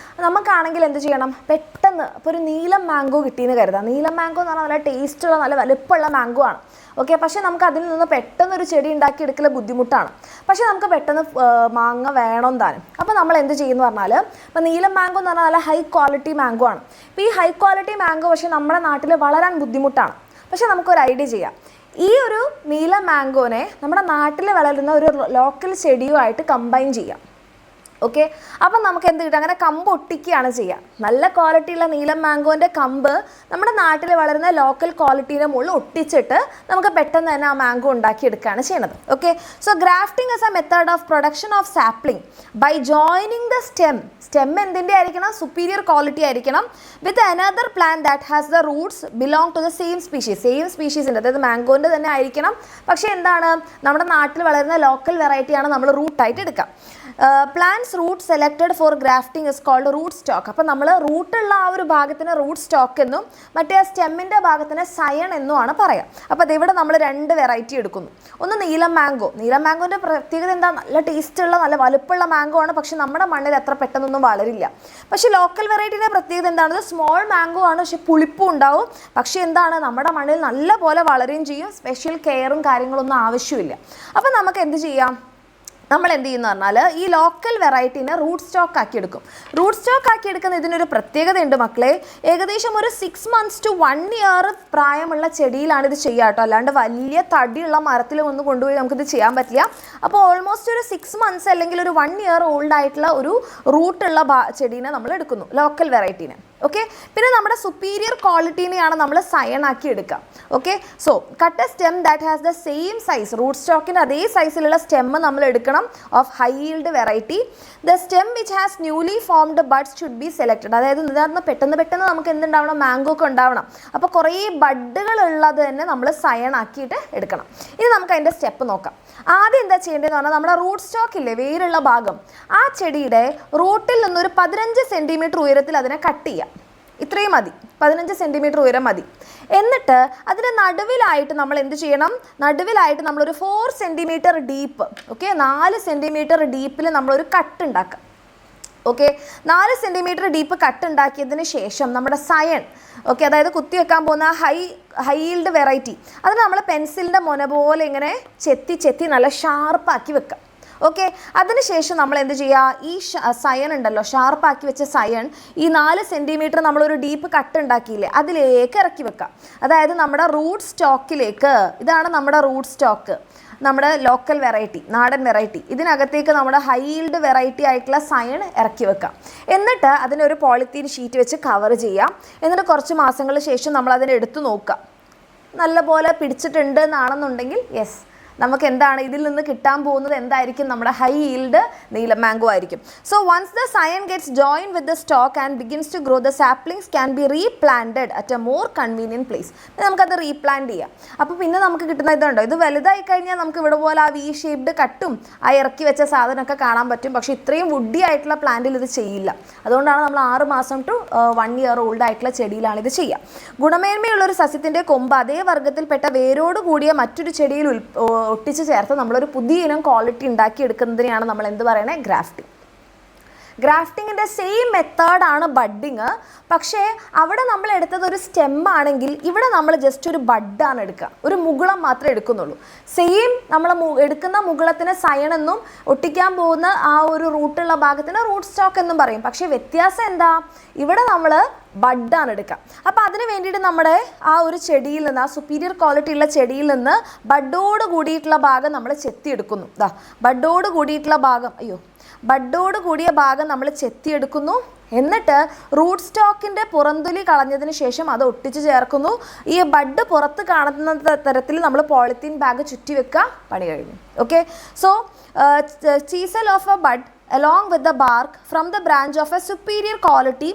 നമുക്കാണെങ്കിൽ എന്ത് ചെയ്യണം? പെട്ടെന്ന് ഇപ്പോൾ ഒരു നീലം മാംഗോ കിട്ടിയെന്ന് കരുതാം. നീലം മാംഗോ എന്ന് പറഞ്ഞാൽ നല്ല ടേസ്റ്റുള്ള നല്ല വലുപ്പമുള്ള മാംഗോ ആണ്. ഓക്കെ, പക്ഷേ നമുക്ക് അതിൽ നിന്ന് പെട്ടെന്നൊരു ചെടി ഉണ്ടാക്കിയെടുക്കൽ ബുദ്ധിമുട്ടാണ്. പക്ഷേ നമുക്ക് പെട്ടെന്ന് മാങ്ങ വേണം താനും. അപ്പോൾ നമ്മൾ എന്ത് ചെയ്യുമെന്ന് പറഞ്ഞാൽ, ഇപ്പോൾ നീലം മാംഗോ എന്ന് പറഞ്ഞാൽ നല്ല ഹൈ ക്വാളിറ്റി മാംഗോ ആണ്. അപ്പോൾ ഈ ഹൈ ക്വാളിറ്റി മാംഗോ പക്ഷേ നമ്മുടെ നാട്ടിൽ വളരാൻ ബുദ്ധിമുട്ടാണ്. പക്ഷേ നമുക്കൊരു ഐഡിയ ചെയ്യാം. ഈ ഒരു നീല മാംഗോനെ നമ്മുടെ നാട്ടിൽ വളരുന്ന ഒരു ലോക്കൽ ചെടിയുമായിട്ട് കമ്പൈൻ ചെയ്യാം. ഓക്കെ, അപ്പം നമുക്ക് എന്ത് കിട്ടും? അങ്ങനെ കമ്പ് ഒട്ടിക്കുകയാണ് ചെയ്യുക. നല്ല ക്വാളിറ്റിയുള്ള നീലം മാംഗോൻ്റെ കമ്പ് നമ്മുടെ നാട്ടിൽ വളരുന്ന ലോക്കൽ ക്വാളിറ്റീൻ്റെ മുകളിൽ ഒട്ടിച്ചിട്ട് നമുക്ക് പെട്ടെന്ന് തന്നെ ആ മാംഗോ ഉണ്ടാക്കിയെടുക്കുകയാണ് ചെയ്യുന്നത്. Okay, so grafting is a method of production of sapling by joining the stem എന്തിൻ്റെ ആയിരിക്കണം? സുപ്പീരിയർ ക്വാളിറ്റി ആയിരിക്കണം. With another plant that has the roots belong to the same സ്പീഷീസിൻ്റെ, അതായത് മാംഗോൻ്റെ തന്നെ ആയിരിക്കണം. പക്ഷേ എന്താണ്, നമ്മുടെ നാട്ടിൽ വളരുന്ന ലോക്കൽ വെറൈറ്റിയാണ് നമ്മൾ റൂട്ടായിട്ട് എടുക്കുക. Plants root selected for grafting is called root stock. അപ്പോൾ നമ്മൾ റൂട്ടുള്ള ആ ഒരു ഭാഗത്തിന് റൂട്ട് സ്റ്റോക്ക് എന്നും മറ്റേ ആ സ്റ്റെമ്മിൻ്റെ ഭാഗത്തിന് സയൺ എന്നുമാണ് പറയുക. അപ്പോൾ അതിവിടെ നമ്മൾ 2 വെറൈറ്റി എടുക്കുന്നു. ഒന്ന് നീലം മാംഗോൻ്റെ പ്രത്യേകത എന്താ? നല്ല ടേസ്റ്റുള്ള നല്ല വലുപ്പമുള്ള മാംഗോ ആണ്. പക്ഷെ നമ്മുടെ മണ്ണിൽ അത്ര പെട്ടെന്നൊന്നും വളരില്ല. പക്ഷേ ലോക്കൽ വെറൈറ്റിയുടെ പ്രത്യേകത എന്താണ്? സ്മോൾ മാംഗോ ആണ്, പക്ഷെ പുളിപ്പും ഉണ്ടാവും. പക്ഷേ എന്താണ്, നമ്മുടെ മണ്ണിൽ നല്ല പോലെ വളരുകയും ചെയ്യും. സ്പെഷ്യൽ കെയറും കാര്യങ്ങളൊന്നും ആവശ്യമില്ല. അപ്പോൾ നമുക്ക് എന്ത് ചെയ്യാം? നമ്മൾ എന്ത് ചെയ്യുന്നു പറഞ്ഞാൽ, ഈ ലോക്കൽ വെറൈറ്റീനെ റൂട്ട് സ്റ്റോക്ക് ആക്കി എടുക്കും. റൂട്ട് സ്റ്റോക്ക് ആക്കി എടുക്കുന്ന ഇതിനൊരു പ്രത്യേകതയുണ്ട് മക്കളെ. ഏകദേശം ഒരു 6 months to 1 year പ്രായമുള്ള ചെടിയിലാണ് ഇത് ചെയ്യുക കേട്ടോ. അല്ലാണ്ട് വലിയ തടിയുള്ള മരത്തിൽ ഒന്ന് കൊണ്ടുപോയി നമുക്കിത് ചെയ്യാൻ പറ്റില്ല. അപ്പോൾ ഓൾമോസ്റ്റ് ഒരു 6 months അല്ലെങ്കിൽ ഒരു 1 year ഓൾഡ് ആയിട്ടുള്ള ഒരു റൂട്ടുള്ള ചെടീനെ നമ്മൾ എടുക്കുന്നു, ലോക്കൽ വെറൈറ്റീനെ. ഓക്കെ, പിന്നെ നമ്മുടെ സുപ്പീരിയർ ക്വാളിറ്റീനെയാണ് നമ്മൾ സയൺ ആക്കി എടുക്കുക. Okay, so cut a stem that has the same size, root സ്റ്റോക്കിൻ്റെ അതേ സൈസിലുള്ള സ്റ്റെമ്മ് നമ്മൾ എടുക്കണം of high yield variety. The stem which has newly formed buds should be selected. അതായത് ഇതിനകത്ത് പെട്ടെന്ന് നമുക്ക് എന്തുണ്ടാവണം? മാംഗോ ഒക്കെ ഉണ്ടാവണം. അപ്പോൾ കുറേ ബഡുകൾ ഉള്ളത് തന്നെ നമ്മൾ സയൺ ആക്കിയിട്ട് എടുക്കണം. ഇനി നമുക്ക് അതിൻ്റെ സ്റ്റെപ്പ് നോക്കാം. ആദ്യം എന്താ ചെയ്യേണ്ടതെന്ന് പറഞ്ഞാൽ, നമ്മുടെ റൂട്ട് സ്റ്റോക്കില്ലേ, വേരുള്ള ഭാഗം, ആ ചെടിയുടെ റൂട്ടിൽ നിന്നൊരു 15 സെൻറ്റിമീറ്റർ ഉയരത്തിൽ അതിനെ കട്ട് ചെയ്യാം. ഇത്രയും മതി, 15 സെൻറ്റിമീറ്റർ ഉയരം മതി. എന്നിട്ട് അതിൻ്റെ നടുവിലായിട്ട് നമ്മൾ എന്ത് ചെയ്യണം? നടുവിലായിട്ട് നമ്മളൊരു 4 സെൻറ്റിമീറ്റർ ഡീപ്പ്, ഓക്കെ, 4 സെൻറ്റിമീറ്റർ ഡീപ്പിൽ നമ്മളൊരു കട്ട് ഉണ്ടാക്കാം. ഓക്കെ, 4 സെൻറ്റിമീറ്റർ ഡീപ്പ് കട്ട് ഉണ്ടാക്കിയതിന് ശേഷം നമ്മുടെ സയൺ, ഓക്കെ, അതായത് കുത്തി വെക്കാൻ പോകുന്ന ഹൈ ഈൽഡ് വെറൈറ്റി, അത് നമ്മൾ പെൻസിലിൻ്റെ മുന പോലെ ഇങ്ങനെ ചെത്തി നല്ല ഷാർപ്പാക്കി വെക്കാം. ഓക്കെ, അതിനുശേഷം നമ്മൾ എന്ത് ചെയ്യുക? ഈ സയൺ ഉണ്ടല്ലോ, ഷാർപ്പാക്കി വെച്ച സയൺ, ഈ 4 സെൻറ്റിമീറ്റർ നമ്മളൊരു ഡീപ്പ് കട്ട് ഉണ്ടാക്കിയില്ലേ, അതിലേക്ക് ഇറക്കി വെക്കാം. അതായത് നമ്മുടെ റൂട്ട് സ്റ്റോക്കിലേക്ക്, ഇതാണ് നമ്മുടെ റൂട്ട് സ്റ്റോക്ക്, നമ്മുടെ ലോക്കൽ വെറൈറ്റി, നാടൻ വെറൈറ്റി. ഇതിനകത്തേക്ക് നമ്മുടെ ഹൈ ഈൽഡ് വെറൈറ്റി ആയിട്ടുള്ള സയൺ ഇറക്കി വെക്കാം. എന്നിട്ട് അതിനൊരു പോളിത്തീൻ ഷീറ്റ് വെച്ച് കവർ ചെയ്യാം. എന്നിട്ട് കുറച്ച് മാസങ്ങൾക്ക് ശേഷം നമ്മൾ അതിനെ എടുത്തു നോക്കാം. നല്ലപോലെ പിടിച്ചിട്ടുണ്ട് എന്നാണെന്നുണ്ടെങ്കിൽ യെസ്, നമുക്ക് എന്താണ് ഇതിൽ നിന്ന് കിട്ടാൻ പോകുന്നത് എന്തായിരിക്കും നമ്മുടെ ഹൈ ഈൽഡ് നീല മാംഗോ ആയിരിക്കും. So once the scion gets join with the stock and begins to grow the saplings can be replanted at a more convenient place. നമുക്കത് റീപ്ലാന്റ് ചെയ്യാം. അപ്പോൾ പിന്നെ നമുക്ക് കിട്ടുന്ന ഇതുണ്ടോ, ഇത് വലുതായി കഴിഞ്ഞാൽ നമുക്ക് ഇവിടെ പോലെ ആ വി ഷേപ്ഡ് കട്ടും ആ ഇറക്കി വെച്ച സാധനമൊക്കെ കാണാൻ പറ്റും. പക്ഷേ ഇത്രയും വുഡി ആയിട്ടുള്ള പ്ലാന്റിൽ ഇത് ചെയ്യില്ല. അതുകൊണ്ടാണ് നമ്മൾ 6 മാസം ടു 1 ഇയർ ഓൾഡ് ആയിട്ടുള്ള ചെടിയിലാണ് ഇത് ചെയ്യുക. ഗുണമേന്മയുള്ളൊരു സസ്യത്തിൻ്റെ കൊമ്പ് അതേ വർഗ്ഗത്തിൽപ്പെട്ട വേരോട് കൂടിയ മറ്റൊരു ചെടിയിൽ ഒട്ടിച്ച് ചേർത്ത് നമ്മളൊരു പുതിയ ഇനം ക്വാളിറ്റി ഉണ്ടാക്കിയെടുക്കുന്നതിനെയാണ് നമ്മൾ എന്ത് പറയണേ, ഗ്രാഫ്റ്റിംഗ്. ഗ്രാഫ്റ്റിങ്ങിൻ്റെ സെയിം മെത്തേഡാണ് ബഡ്ഡിങ്. പക്ഷേ അവിടെ നമ്മൾ എടുത്തത് ഒരു സ്റ്റെമ്മാണെങ്കിൽ ഇവിടെ നമ്മൾ ജസ്റ്റ് ഒരു ബഡാണ് എടുക്കുക, ഒരു മുകുളം മാത്രമേ എടുക്കുന്നുള്ളൂ. സെയിം നമ്മൾ എടുക്കുന്ന മുകുളത്തിന് സയൺ എന്നും ഒട്ടിക്കാൻ പോകുന്ന ആ ഒരു റൂട്ടുള്ള ഭാഗത്തിന് റൂട്ട് സ്റ്റോക്ക് എന്നും പറയും. പക്ഷേ വ്യത്യാസം എന്താ, ഇവിടെ നമ്മൾ ബഡാണ് എടുക്കുക. അപ്പോൾ അതിന് വേണ്ടിയിട്ട് നമ്മുടെ ആ ഒരു ചെടിയിൽ നിന്ന്, ആ സുപ്പീരിയർ ക്വാളിറ്റി ഉള്ള ചെടിയിൽ നിന്ന് ബഡോട് കൂടിയിട്ടുള്ള ഭാഗം നമ്മൾ ചെത്തിയെടുക്കുന്നു. ബഡോട് കൂടിയിട്ടുള്ള ഭാഗം ബഡോട് കൂടിയ ഭാഗം നമ്മൾ ചെത്തിയെടുക്കുന്നു. എന്നിട്ട് റൂട്ട് സ്റ്റോക്കിൻ്റെ പുറന്തൊലി കളഞ്ഞതിന് ശേഷം അത് ഒട്ടിച്ച് ചേർക്കുന്നു. ഈ ബഡ് പുറത്ത് കാണുന്ന തരത്തിൽ നമ്മൾ പോളിത്തീൻ ബാഗ് ചുറ്റി വെക്കുക, പണി കഴിഞ്ഞു. Okay, so chisel of A bud along with the bark from the branch of a superior quality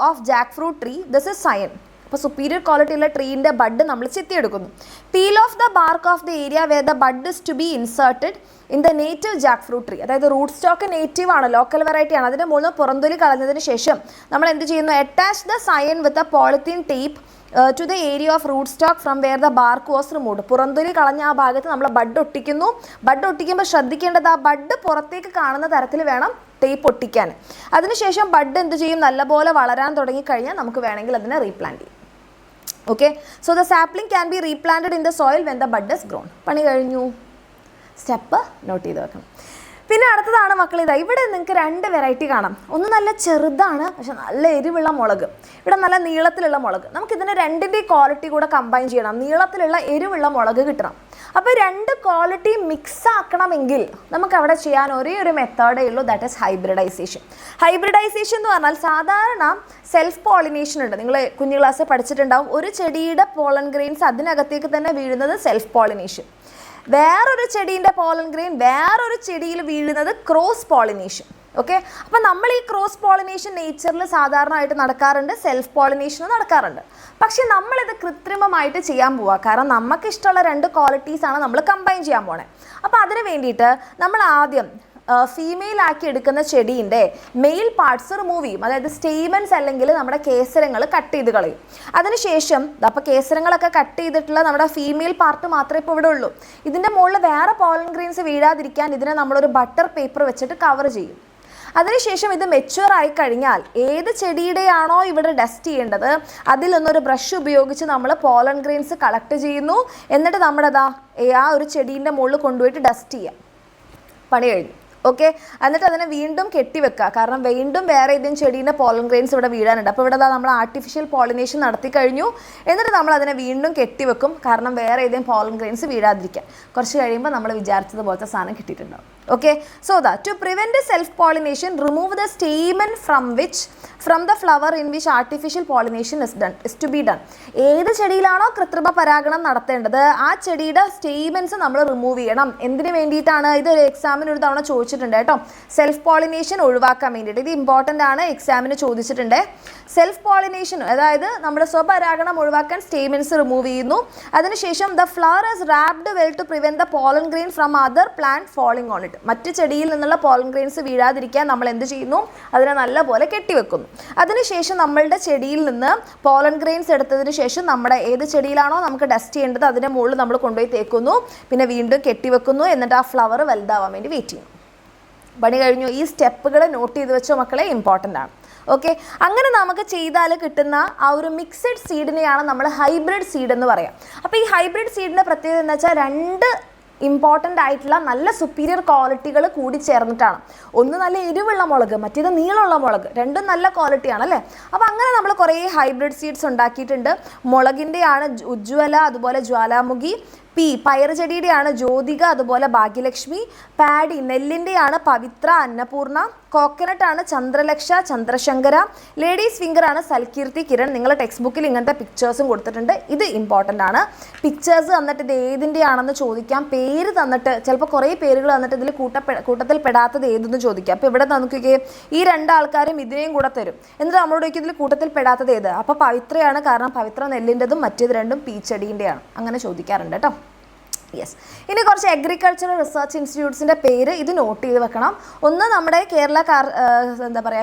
of jackfruit tree. This is cyan. അപ്പോൾ സുപ്പീരിയർ ക്വാളിറ്റി ഉള്ള ട്രീൻ്റെ ബഡ് നമ്മൾ ചെത്തിയെടുക്കുന്നു. Peel off the bark of the area where the bud is to be inserted in the native jackfruit tree. അതായത് root stock native ആണ്, local variety ആണ്. അതിൻ്റെ മുകളിൽ പുറന്തൊലി കളഞ്ഞതിന് ശേഷം നമ്മൾ എന്ത് ചെയ്യുന്നു, attach the scion with a polythene tape to the area of root stock from where the bark was removed. പുറന്തൊലി കളഞ്ഞ ആ ഭാഗത്ത് നമ്മൾ ബഡ് ഒട്ടിക്കുന്നു. ബഡ് ഒട്ടിക്കുമ്പോൾ ശ്രദ്ധിക്കേണ്ടത് ആ ബഡ് പുറത്തേക്ക് കാണുന്ന തരത്തിൽ വേണം ടേപ്പ് ഒട്ടിക്കാൻ. അതിനുശേഷം ബഡ് എന്ത് ചെയ്യും, നല്ലപോലെ വളരാൻ തുടങ്ങിക്കഴിഞ്ഞാൽ നമുക്ക് വേണമെങ്കിൽ അതിനെ റീപ്ലാന്റ് ചെയ്യും. Okay, so the sapling can be replanted in the soil when the bud is grown. പണി കഴിഞ്ഞു. സ്റ്റെപ്പ് നോട്ട് ചെയ്ത് വെക്കണം. പിന്നെ അടുത്തതാണ് മക്കൾ, ഇവിടെ നിങ്ങൾക്ക് 2 വെറൈറ്റി കാണാം. ഒന്ന് നല്ല ചെറുതാണ്, പക്ഷെ നല്ല എരിവുള്ള മുളക്. ഇവിടെ നല്ല നീളത്തിലുള്ള മുളക്. നമുക്കിതിന് 2ൻ്റെ ക്വാളിറ്റി കൂടെ കമ്പൈൻ ചെയ്യണം. നീളത്തിലുള്ള എരിവുള്ള മുളക് കിട്ടണം. അപ്പോൾ 2 ക്വാളിറ്റി മിക്സ് ആക്കണമെങ്കിൽ നമുക്ക് അവിടെ ചെയ്യാൻ ഒരേ ഒരു മെത്തേഡേ ഉള്ളൂ, ദാറ്റ് ഈസ് ഹൈബ്രിഡൈസേഷൻ. ഹൈബ്രിഡൈസേഷൻ എന്ന് പറഞ്ഞാൽ സാധാരണ സെൽഫ് പോളിനേഷൻ ഉണ്ട്. നിങ്ങൾ കുഞ്ഞു ക്ലാസ്സിൽ പഠിച്ചിട്ടുണ്ടാവും. ഒരു ചെടിയുടെ പോളൻ ഗ്രെയിൻസ് അതിനകത്തേക്ക് തന്നെ വീഴുന്നത് സെൽഫ് പോളിനേഷൻ. വേറൊരു ചെടീൻ്റെ പോളൻ ഗ്രെയിൻ വേറൊരു ചെടിയിൽ വീഴുന്നത് ക്രോസ് പോളിനേഷൻ. ഓക്കെ, അപ്പോൾ നമ്മൾ ഈ ക്രോസ് പോളിനേഷൻ നേച്ചറിൽ സാധാരണയായിട്ട് നടക്കാറുണ്ട്, സെൽഫ് പോളിനേഷനും നടക്കാറുണ്ട്. പക്ഷെ നമ്മളിത് കൃത്രിമമായിട്ട് ചെയ്യാൻ പോവുക. കാരണം നമുക്ക് ഇഷ്ടമുള്ള 2 ക്വാളിറ്റീസാണ് നമ്മൾ കമ്പൈൻ ചെയ്യാൻ പോണേ. അപ്പോൾ അതിന് വേണ്ടിയിട്ട് നമ്മൾ ആദ്യം ഫീമെയിൽ ആക്കി എടുക്കുന്ന ചെടീൻ്റെ മെയിൽ പാർട്സ് റിമൂവ് ചെയ്യും. അതായത് സ്റ്റേമൻസ് അല്ലെങ്കിൽ നമ്മുടെ കേസരങ്ങൾ കട്ട് ചെയ്ത് കളയും. അതിനുശേഷം അപ്പോൾ കേസരങ്ങളൊക്കെ കട്ട് ചെയ്തിട്ടുള്ള നമ്മുടെ ഫീമെയിൽ പാർട്ട് മാത്രമേ ഇപ്പോൾ ഇവിടെ ഉള്ളൂ. ഇതിൻ്റെ മുകളിൽ വേറെ പോളൻ ഗ്രെയിൻസ് വീഴാതിരിക്കാൻ ഇതിനെ നമ്മളൊരു ബട്ടർ പേപ്പർ വെച്ചിട്ട് കവർ ചെയ്യും. അതിനുശേഷം ഇത് മെച്യൂർ ആയി കഴിഞ്ഞാൽ ഏത് ചെടിയുടെയാണോ ഇവിടെ ഡസ്റ്റ് ചെയ്യേണ്ടത് അതിൽ നിന്നൊരു ബ്രഷ് ഉപയോഗിച്ച് നമ്മൾ പോളൻ ഗ്രെയിൻസ് കളക്ട് ചെയ്യുന്നു. എന്നിട്ട് നമ്മുടെ ആ ഒരു ചെടീൻ്റെ മുകളിൽ കൊണ്ടുപോയിട്ട് ഡസ്റ്റ് ചെയ്യാം, പണി കഴിഞ്ഞു. ഓക്കെ, എന്നിട്ട് അതിനെ വീണ്ടും കെട്ടിവെക്കുക. കാരണം വീണ്ടും വേറെ ഏതെങ്കിലും ചെടീൻ്റെ പോളൻ ഗ്രെയിൻസ് ഇവിടെ വീഴാനുണ്ട്. അപ്പോൾ ഇവിടെ നമ്മൾ ആർട്ടിഫിഷ്യൽ പോളിനേഷൻ നടത്തി കഴിഞ്ഞു. എന്നിട്ട് നമ്മൾ അതിനെ വീണ്ടും കെട്ടിവെക്കും. കാരണം വേറെ ഏതെങ്കിലും പോളൻ ഗ്രെയിൻസ് വീഴാതിരിക്കാൻ. കുറച്ച് കഴിയുമ്പോൾ നമ്മൾ വിചാരിച്ചതുപോലത്തെ സാധനം കിട്ടിയിട്ടുണ്ടാവും. Okay, so that to prevent the self-pollination, remove the stamen from the flower in which artificial pollination is to be done. ഏത് ചെടിയിലാണോ കൃത്രിമ പരാഗണം നടത്തേണ്ടത് ആ ചെടിയുടെ സ്റ്റേമെൻസ് നമ്മൾ റിമൂവ് ചെയ്യണം. എന്തിനു വേണ്ടിയിട്ടാണ്? ഇതൊരു എക്സാമിന് ഒരു തവണ ചോദിച്ചിട്ടുണ്ട് കേട്ടോ. സെൽഫ് പോളിനേഷൻ ഒഴിവാക്കാൻ വേണ്ടിയിട്ട്. ഇത് ഇമ്പോർട്ടൻ്റ് ആണ്, എക്സാമിന് ചോദിച്ചിട്ടുണ്ട്. സെൽഫ് പോളിനേഷൻ അതായത് നമ്മുടെ സ്വപരാഗണം ഒഴിവാക്കാൻ സ്റ്റേമെൻസ് റിമൂവ് ചെയ്യുന്നു. അതിനുശേഷം the flower is wrapped well to prevent the pollen grain from other plant falling on it. മറ്റ് ചെടിയിൽ നിന്നുള്ള പോളൻ ഗ്രെയിൻസ് വീഴാതിരിക്കാൻ നമ്മൾ എന്ത് ചെയ്യുന്നു? അതിനെ നല്ലപോലെ കെട്ടിവെക്കുന്നു. അതിനുശേഷം നമ്മളുടെ ചെടിയിൽ നിന്ന് പോളൻ ഗ്രെയിൻസ് എടുത്തതിന് ശേഷം നമ്മുടെ ഏത് ചെടിയിലാണോ നമുക്ക് ഡസ്റ്റ് ചെയ്യേണ്ടത് അതിൻ്റെ മുകളിൽ നമ്മൾ കൊണ്ടുപോയി തേക്കുന്നു. പിന്നെ വീണ്ടും കെട്ടിവെക്കുന്നു. എന്നിട്ട് ആ ഫ്ലവർ വലുതാവാൻ വേണ്ടി വെയിറ്റ് ചെയ്യുന്നു. പണി കഴിഞ്ഞു. ഈ സ്റ്റെപ്പുകൾ നോട്ട് ചെയ്ത് വെച്ചോ മക്കളെ, ഇമ്പോർട്ടൻ്റ് ആണ്. ഓക്കെ, അങ്ങനെ നമുക്ക് ചെയ്താൽ കിട്ടുന്ന ആ ഒരു മിക്സഡ് സീഡിനെയാണ് നമ്മൾ ഹൈബ്രിഡ് സീഡ് എന്ന് പറയാം. അപ്പോൾ ഈ ഹൈബ്രിഡ് സീഡിൻ്റെ പ്രത്യേകത എന്ന് വെച്ചാൽ 2 ഇമ്പോർട്ടൻ്റ് ആയിട്ടുള്ള നല്ല സുപ്പീരിയർ ക്വാളിറ്റികൾ കൂടി ചേർന്നിട്ടാണ്. ഒന്ന് നല്ല എരിവുള്ള മുളക്, മറ്റേത് നീളമുള്ള മുളക്. രണ്ടും നല്ല ക്വാളിറ്റിയാണ് അല്ലേ? അപ്പോൾ അങ്ങനെ നമ്മൾ കുറേ ഹൈബ്രിഡ് സീഡ്സ് ഉണ്ടാക്കിയിട്ടുണ്ട്. മുളകിൻ്റെയാണ് ഉജ്ജ്വല, അതുപോലെ ജ്വാലാമുഖി, പയർ ചെടിയുടെയാണ് ജ്യോതിക, അതുപോലെ ഭാഗ്യലക്ഷ്മി. പാഡി നെല്ലിൻ്റെയാണ് പവിത്ര, അന്നപൂർണ. കോക്കനട്ട് ആണ് ചന്ദ്രലക്ഷ, ചന്ദ്രശങ്കര. ലേഡീസ് ഫിംഗർ ആണ് സൽകീർത്തി, കിരൺ. നിങ്ങൾ ടെക്സ്റ്റ് ബുക്കിൽ ഇങ്ങനത്തെ പിക്ചേഴ്സും കൊടുത്തിട്ടുണ്ട്, ഇത് ഇമ്പോർട്ടൻ്റ് ആണ്. പിക്ചേഴ്സ് തന്നിട്ട് ഇത് ഏതിൻ്റെ ആണെന്ന് ചോദിക്കാം, പേര് തന്നിട്ട് ചിലപ്പോൾ കുറേ പേരുകൾ തന്നിട്ട് ഇതിൽ കൂട്ടത്തിൽ പെടാത്തത് ഏതെന്ന് ചോദിക്കാം. അപ്പോൾ ഇവിടെ നമുക്ക് ഈ രണ്ടാൾക്കാരും ഇതിനെയും കൂടെ തരും, എന്നിട്ട് നമ്മളോട് ഇതിൽ കൂട്ടത്തിൽ പെടാത്തത് ഏത്? അപ്പോൾ പവിത്രയാണ്, കാരണം പവിത്ര നെല്ലിൻ്റെതും മറ്റേത് രണ്ടും പീച്ചെടീൻ്റെയാണ്. അങ്ങനെ ചോദിക്കാറുണ്ട് കേട്ടോ. യെസ്. ഇനി കുറച്ച് അഗ്രികൾച്ചറൽ റിസർച്ച് ഇൻസ്റ്റിറ്റ്യൂട്ട്സിൻ്റെ പേര് ഇത് നോട്ട് ചെയ്ത് വെക്കണം. ഒന്ന് നമ്മുടെ കേരള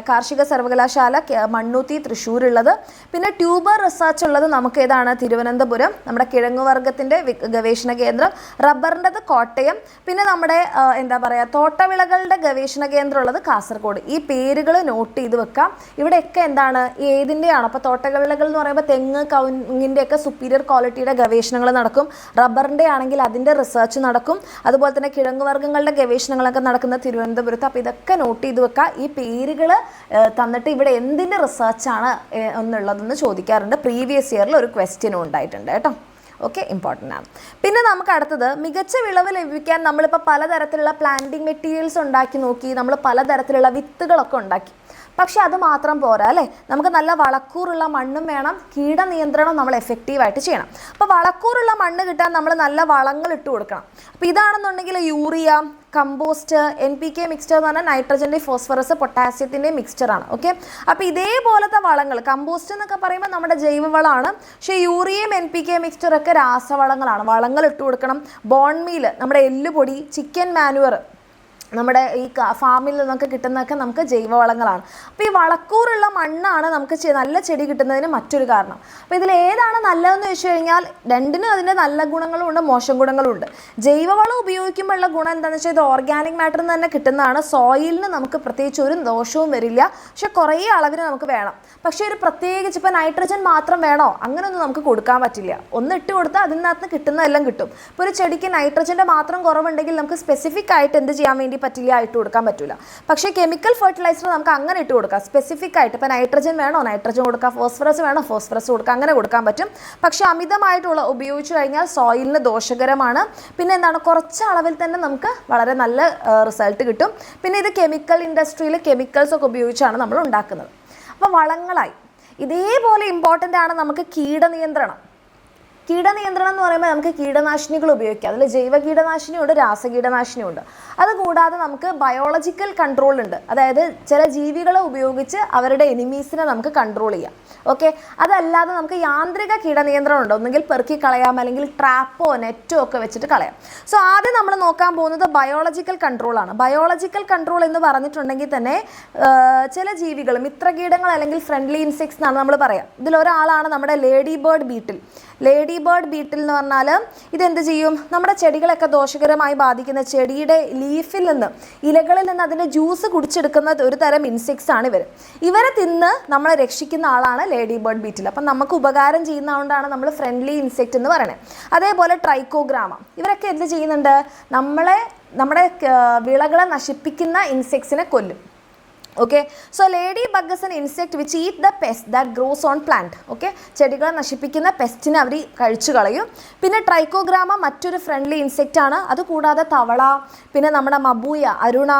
കാർഷിക സർവകലാശാല മണ്ണൂത്തി തൃശ്ശൂരുള്ളത്. പിന്നെ ട്യൂബർ റിസർച്ച് ഉള്ളത് നമുക്ക് ഏതാണ്? തിരുവനന്തപുരം. നമ്മുടെ കിഴങ്ങുവർഗ്ഗത്തിൻ്റെ ഗവേഷണ കേന്ദ്രം. റബ്ബറിൻ്റെത് കോട്ടയം. പിന്നെ നമ്മുടെ തോട്ടവിളകളുടെ ഗവേഷണ കേന്ദ്രം ഉള്ളത് കാസർഗോഡ്. ഈ പേരുകൾ നോട്ട് ചെയ്ത് വെക്കാം. ഇവിടെയൊക്കെ എന്താണ്, ഏതിൻ്റെയാണ്? അപ്പോൾ തോട്ടവിളകൾ എന്ന് പറയുമ്പോൾ തെങ്ങ്, കവുങ്ങിൻ്റെയൊക്കെ സുപ്പീരിയർ ക്വാളിറ്റിയുടെ ഗവേഷണങ്ങൾ നടക്കും. റബ്ബറിൻ്റെ ആണെങ്കിൽ അതിൻ്റെ റിസർച്ച് നടക്കും. അതുപോലെ തന്നെ കിഴങ്ങുവർഗ്ഗങ്ങളുടെ ഗവേഷണങ്ങളൊക്കെ നടക്കുന്ന തിരുവനന്തപുരത്ത്. അപ്പോൾ ഇതൊക്കെ നോട്ട് ചെയ്ത് വെക്കുക. ഈ പേരുകൾ തന്നിട്ട് ഇവിടെ എന്തിൻ്റെ റിസർച്ചാണ് എന്നുള്ളതെന്ന് ചോദിക്കാറുണ്ട്. പ്രീവിയസ് ഇയറിൽ ഒരു ക്വസ്റ്റ്യനും ഉണ്ടായിട്ടുണ്ട് കേട്ടോ. ഓക്കെ, ഇമ്പോർട്ടൻ്റ് ആണ്. പിന്നെ നമുക്ക് അടുത്തത്, മികച്ച വിളവ് ലഭിക്കാൻ നമ്മളിപ്പോൾ പലതരത്തിലുള്ള പ്ലാന്റിങ് മെറ്റീരിയൽസ് ഉണ്ടാക്കി നോക്കി, നമ്മൾ പലതരത്തിലുള്ള വിത്തുകളൊക്കെ ഉണ്ടാക്കി. പക്ഷെ അത് മാത്രം പോരാ അല്ലേ, നമുക്ക് നല്ല വളക്കൂറുള്ള മണ്ണും വേണം. കീടനിയന്ത്രണം നമ്മൾ എഫക്റ്റീവായിട്ട് ചെയ്യണം. അപ്പോൾ വളക്കൂറുള്ള മണ്ണ് കിട്ടാൻ നമ്മൾ നല്ല വളങ്ങൾ ഇട്ട് കൊടുക്കണം. അപ്പോൾ ഇതാണെന്നുണ്ടെങ്കിൽ യൂറിയ, കമ്പോസ്റ്റ്, NPK മിക്സ്ചർ എന്ന് പറഞ്ഞാൽ നൈട്രജൻ്റെ, ഫോസ്ഫറസ്, പൊട്ടാസ്യത്തിൻ്റെ മിക്സ്ചറാണ്. ഓക്കെ, അപ്പോൾ ഇതേപോലത്തെ വളങ്ങൾ, കമ്പോസ്റ്റ് എന്നൊക്കെ പറയുമ്പോൾ നമ്മുടെ ജൈവവളമാണ്. പക്ഷേ യൂറിയയും NPK മിക്സ്ചറൊക്കെ രാസവളങ്ങളാണ്. വളങ്ങൾ ഇട്ട് കൊടുക്കണം. ബോൺ മീൽ, നമ്മുടെ എല്ലുപൊടി, ചിക്കൻ മാനുവർ, നമ്മുടെ ഈ ഫാമിൽ നിന്നൊക്കെ കിട്ടുന്നതൊക്കെ നമുക്ക് ജൈവവളങ്ങളാണ്. അപ്പോൾ ഈ വളക്കൂറുള്ള മണ്ണാണ് നമുക്ക് നല്ല ചെടി കിട്ടുന്നതിന് മറ്റൊരു കാരണം. അപ്പോൾ ഇതിൽ ഏതാണ് നല്ലതെന്ന് ചോദിച്ചു കഴിഞ്ഞാൽ രണ്ടിനും അതിൻ്റെ നല്ല ഗുണങ്ങളും ഉണ്ട്, മോശം ഗുണങ്ങളും ഉണ്ട്. ജൈവവളം ഉപയോഗിക്കുമ്പോഴുള്ള ഗുണം എന്താണെന്ന് വെച്ചാൽ ഇത് ഓർഗാനിക് മാറ്ററിൽ നിന്ന് തന്നെ കിട്ടുന്നതാണ്. സോയിലിന് നമുക്ക് പ്രത്യേകിച്ച് ഒരു ദോഷവും വരില്ല. പക്ഷെ കുറേ അളവിന് നമുക്ക് വേണം. പക്ഷേ ഒരു പ്രത്യേകിച്ച് ഇപ്പോൾ നൈട്രജൻ മാത്രം വേണോ, അങ്ങനെയൊന്നും നമുക്ക് കൊടുക്കാൻ പറ്റില്ല. ഒന്ന് ഇട്ട് കൊടുത്താൽ അതിനകത്ത് കിട്ടുന്നതെല്ലാം കിട്ടും. ഇപ്പോൾ ഒരു ചെടിക്ക് നൈട്രജൻ്റെ മാത്രം കുറവുണ്ടെങ്കിൽ നമുക്ക് സ്പെസിഫിക് ആയിട്ട് എന്ത് ചെയ്യാൻ വേണ്ടി പറ്റില്ല, ഇട്ട് കൊടുക്കാൻ പറ്റില്ല. പക്ഷേ കെമിക്കൽ ഫെർട്ടിലൈസർ നമുക്ക് അങ്ങനെ ഇട്ട് കൊടുക്കാം, സ്പെസിഫിക് ആയിട്ട്. ഇപ്പോൾ നൈട്രജൻ വേണോ നൈട്രജൻ കൊടുക്കാം, ഫോസ്ഫറസ് വേണോ ഫോസ്ഫറസ് കൊടുക്കാം, അങ്ങനെ കൊടുക്കാൻ പറ്റും. പക്ഷേ അമിതമായിട്ടുള്ള ഉപയോഗിച്ച് കഴിഞ്ഞാൽ സോയിലിന് ദോഷകരമാണ്. പിന്നെ എന്താണ്, കുറച്ച് അളവിൽ തന്നെ നമുക്ക് വളരെ നല്ല റിസൾട്ട് കിട്ടും. പിന്നെ ഇത് കെമിക്കൽ ഇൻഡസ്ട്രിയിൽ കെമിക്കൽസ് ഒക്കെ ഉപയോഗിച്ചാണ് നമ്മൾ ഉണ്ടാക്കുന്നത്. അപ്പോൾ വളങ്ങളായി. ഇതേപോലെ ഇമ്പോർട്ടൻ്റ് ആണ് നമുക്ക് കീടനിയന്ത്രണം. കീടനിയന്ത്രണം എന്ന് പറയുമ്പോൾ നമുക്ക് കീടനാശിനികൾ ഉപയോഗിക്കാം. അതിൽ ജൈവ കീടനാശിനിയുണ്ട്, രാസകീടനാശിനിയുണ്ട്. അതുകൂടാതെ നമുക്ക് ബയോളജിക്കൽ കൺട്രോൾ ഉണ്ട്. അതായത് ചില ജീവികളെ ഉപയോഗിച്ച് അവരുടെ എനിമീസിനെ നമുക്ക് കൺട്രോൾ ചെയ്യാം. ഓക്കെ, അതല്ലാതെ നമുക്ക് യാന്ത്രിക കീടനിയന്ത്രണം ഉണ്ട്. ഒന്നുകിൽ പെറുക്കി കളയാം, അല്ലെങ്കിൽ ട്രാപ്പോ നെറ്റോ ഒക്കെ വെച്ചിട്ട് കളയാം. സോ ആദ്യം നമ്മൾ നോക്കാൻ പോകുന്നത് ബയോളജിക്കൽ കൺട്രോളാണ്. ബയോളജിക്കൽ കൺട്രോൾ എന്ന് പറഞ്ഞിട്ടുണ്ടെങ്കിൽ തന്നെ ചില ജീവികൾ, മിത്രകീടങ്ങൾ അല്ലെങ്കിൽ ഫ്രണ്ട്ലി ഇൻസെക്ട്സ് എന്നാണ് നമ്മൾ പറയാം. ഇതിലൊരാളാണ് നമ്മുടെ ലേഡി ബേർഡ് ബീറ്റിൽ. ലേഡി ബേർഡ് ബീറ്റിൽ എന്ന് പറഞ്ഞാൽ ഇതെന്ത് ചെയ്യും, നമ്മുടെ ചെടികളൊക്കെ ദോഷകരമായി ബാധിക്കുന്ന ചെടിയുടെ ലീഫിൽ നിന്ന്, ഇലകളിൽ നിന്ന് അതിൻ്റെ ജ്യൂസ് കുടിച്ചെടുക്കുന്ന ഒരു തരം ഇൻസെക്ട്സ് ആണ് ഇവർ. ഇവരെ തിന്ന് നമ്മളെ രക്ഷിക്കുന്ന ആളാണ് ലേഡി ബേർഡ് ബീറ്റിൽ. അപ്പം നമുക്ക് ഉപകാരം ചെയ്യുന്നതുകൊണ്ടാണ് നമ്മൾ ഫ്രണ്ട്ലി ഇൻസെക്റ്റ് എന്ന് പറയുന്നത്. അതേപോലെ ട്രൈക്കോഗ്രാമ, ഇവരൊക്കെ എന്ത് ചെയ്യുന്നുണ്ട്, നമ്മുടെ വിളകളെ നശിപ്പിക്കുന്ന ഇൻസെക്ട്സിനെ കൊല്ലും. Okay, so lady bug is an insect which eat the pest that gross on plant. Okay, ചെടികളെ നശിപ്പിക്കുന്ന പെസ്റ്റിനെ അവർ കഴിച്ചു കളയും. പിന്നെ ട്രൈക്കോഗ്രാമ മറ്റൊരു ഫ്രണ്ട്ലി ഇൻസെക്റ്റ് ആണ്. അതുകൂടാതെ തവള, പിന്നെ നമ്മുടെ മബൂയ, അരണ,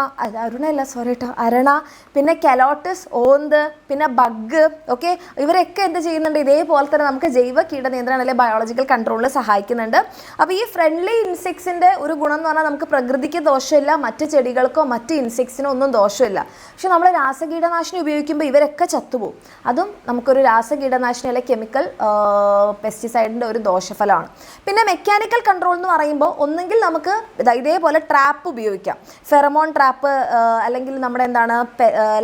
പിന്നെ കെലോട്ടിസ്, ഓന്ത്, പിന്നെ ബഗ്. ഓക്കെ, ഇവരൊക്കെ എന്ത് ചെയ്യുന്നുണ്ട്, ഇതേപോലെ തന്നെ നമുക്ക് ജൈവ കീടനിയന്ത്രണം അല്ലെങ്കിൽ ബയോളജിക്കൽ കൺട്രോളിൽ സഹായിക്കുന്നുണ്ട്. അപ്പോൾ ഈ ഫ്രണ്ട്ലി ഇൻസെക്ട്സിൻ്റെ ഒരു ഗുണം എന്ന് പറഞ്ഞാൽ നമുക്ക് പ്രകൃതിക്ക് ദോഷമില്ല, മറ്റ് ചെടികൾക്കോ മറ്റ് ഇൻസെക്ട്സിനോ ഒന്നും ദോഷമില്ല. പക്ഷെ നമ്മൾ രാസകീടനാശിനി ഉപയോഗിക്കുമ്പോൾ ഇവരൊക്കെ ചത്തുപോകും. അതും നമുക്കൊരു രാസകീടനാശിനി അല്ലെങ്കിൽ കെമിക്കൽ പെസ്റ്റിസൈഡിൻ്റെ ഒരു ദോഷഫലമാണ്. പിന്നെ മെക്കാനിക്കൽ കൺട്രോൾ എന്ന് പറയുമ്പോൾ ഒന്നെങ്കിൽ നമുക്ക് ഇതേപോലെ ട്രാപ്പ് ഉപയോഗിക്കാം. ഫെറമോൺ ട്രാപ്പ്, അല്ലെങ്കിൽ നമ്മുടെ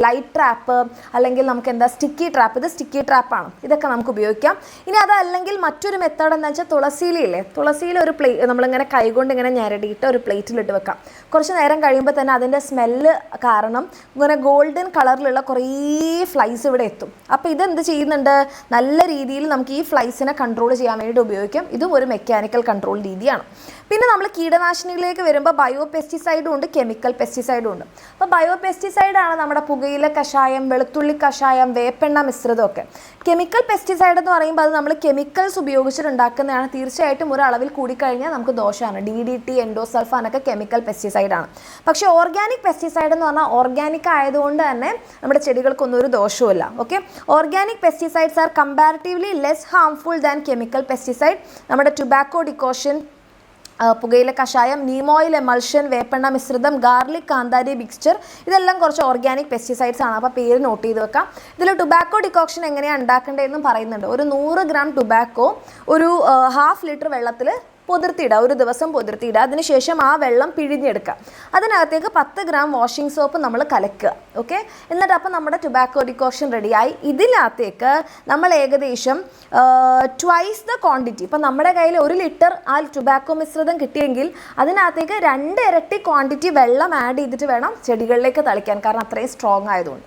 ലൈറ്റ് ട്രാപ്പ്, അല്ലെങ്കിൽ നമുക്ക് സ്റ്റിക്കി ട്രാപ്പ്. ഇത് സ്റ്റിക്കി ട്രാപ്പാണ്. ഇതൊക്കെ നമുക്ക് ഉപയോഗിക്കാം. ഇനി അതല്ലെങ്കിൽ മറ്റൊരു മെത്തേഡ് എന്താ വെച്ചാൽ തുളസിയിലെ ഒരു നമ്മളിങ്ങനെ കൈകൊണ്ട് ഇങ്ങനെ ഞരടിയിട്ട് ഒരു പ്ലേറ്റിലിട്ട് വെക്കാം. കുറച്ച് നേരം കഴിയുമ്പോൾ തന്നെ അതിൻ്റെ സ്മെല്ല് കാരണം ഇങ്ങനെ ഗോൾഡൻ കളറിലുള്ള കുറേ ഫ്ലൈസ് ഇവിടെ എത്തും. അപ്പോൾ ഇതെന്ത് ചെയ്യുന്നുണ്ട്, നല്ല രീതിയിൽ നമുക്ക് ഈ ഫ്ലൈസിനെ കൺട്രോൾ ചെയ്യാൻ വേണ്ടിയിട്ട് ഉപയോഗിക്കാം. ഇതും ഒരു മെക്കാനിക്കൽ കൺട്രോൾ രീതിയാണ്. പിന്നെ നമ്മൾ കീടനാശിനികളിലേക്ക് വരുമ്പോൾ ബയോ പെസ്റ്റിസൈഡും ഉണ്ട്, കെമിക്കൽ പെസ്റ്റിസൈഡും ഉണ്ട്. അപ്പോൾ ബയോ പെസ്റ്റിസൈഡാണ് നമ്മുടെ പുകയില കഷായം, വെളുത്തുള്ളി കഷായം, വേപ്പെണ്ണ മിശ്രിതമൊക്കെ. കെമിക്കൽ പെസ്റ്റിസൈഡ് എന്ന് പറയുമ്പോൾ അത് നമ്മൾ കെമിക്കൽസ് ഉപയോഗിച്ചിട്ടുണ്ടാക്കുന്നതാണ്. തീർച്ചയായിട്ടും ഒരു അളവിൽ കൂടിക്കഴിഞ്ഞാൽ നമുക്ക് ദോഷമാണ്. DDT, എൻഡോസൾഫാനൊക്കെ കെമിക്കൽ പെസ്റ്റിസൈഡാണ്. പക്ഷേ ഓർഗാനിക് പെസ്റ്റിസൈഡ് എന്ന് പറഞ്ഞാൽ ഓർഗാനിക് ആയതുകൊണ്ട് തന്നെ നമ്മുടെ ചെടികൾക്കൊന്നും ഒരു ദോഷവുമില്ല. Okay, organic pesticides are comparatively less harmful than chemical pesticide. നമ്മുടെ ടുബാക്കോ ഡിക്കോഷൻ, പുകയില കഷായം, നീം ഓയിൽ എമൾഷൻ, വേപ്പെണ്ണ മിശ്രിതം, ഗാർലിക് കാന്താരി മിക്സ്ചർ, ഇതെല്ലാം കുറച്ച് ഓർഗാനിക് പെസ്റ്റിസൈഡ്സ് ആണ്. അപ്പോൾ പേര് നോട്ട് ചെയ്ത് വെക്കാം. ഇതിൽ ടുബാക്കോ ഡിക്കോക്ഷൻ എങ്ങനെയാണ് ഉണ്ടാക്കേണ്ടതെന്നും പറയുന്നുണ്ട്. ഒരു 100 ഗ്രാം ടുബാക്കോ ഒരു 1/2 ലിറ്റർ വെള്ളത്തിൽ പൊതിർത്തിയിടുക, ഒരു ദിവസം പൊതിർത്തിയിടുക. അതിനുശേഷം ആ വെള്ളം പിഴിഞ്ഞെടുക്കുക. അതിനകത്തേക്ക് 10 ഗ്രാം വാഷിംഗ് സോപ്പ് നമ്മൾ കലക്കുക. ഓക്കെ, എന്നിട്ട് അപ്പോൾ നമ്മുടെ ടുബാക്കോ ഡിക്കോക്ഷൻ റെഡിയായി. ഇതിനകത്തേക്ക് നമ്മൾ ഏകദേശം ട്വൈസ് ദ ക്വാണ്ടിറ്റി, ഇപ്പം നമ്മുടെ കയ്യിൽ 1 ലിറ്റർ ആ ടുബാക്കോ മിശ്രിതം കിട്ടിയെങ്കിൽ അതിനകത്തേക്ക് 2 ഇരട്ടി ക്വാണ്ടിറ്റി വെള്ളം ആഡ് ചെയ്തിട്ട് വേണം ചെടികളിലേക്ക് തളിക്കാൻ. കാരണം അത്രയും സ്ട്രോങ് ആയതുകൊണ്ട്.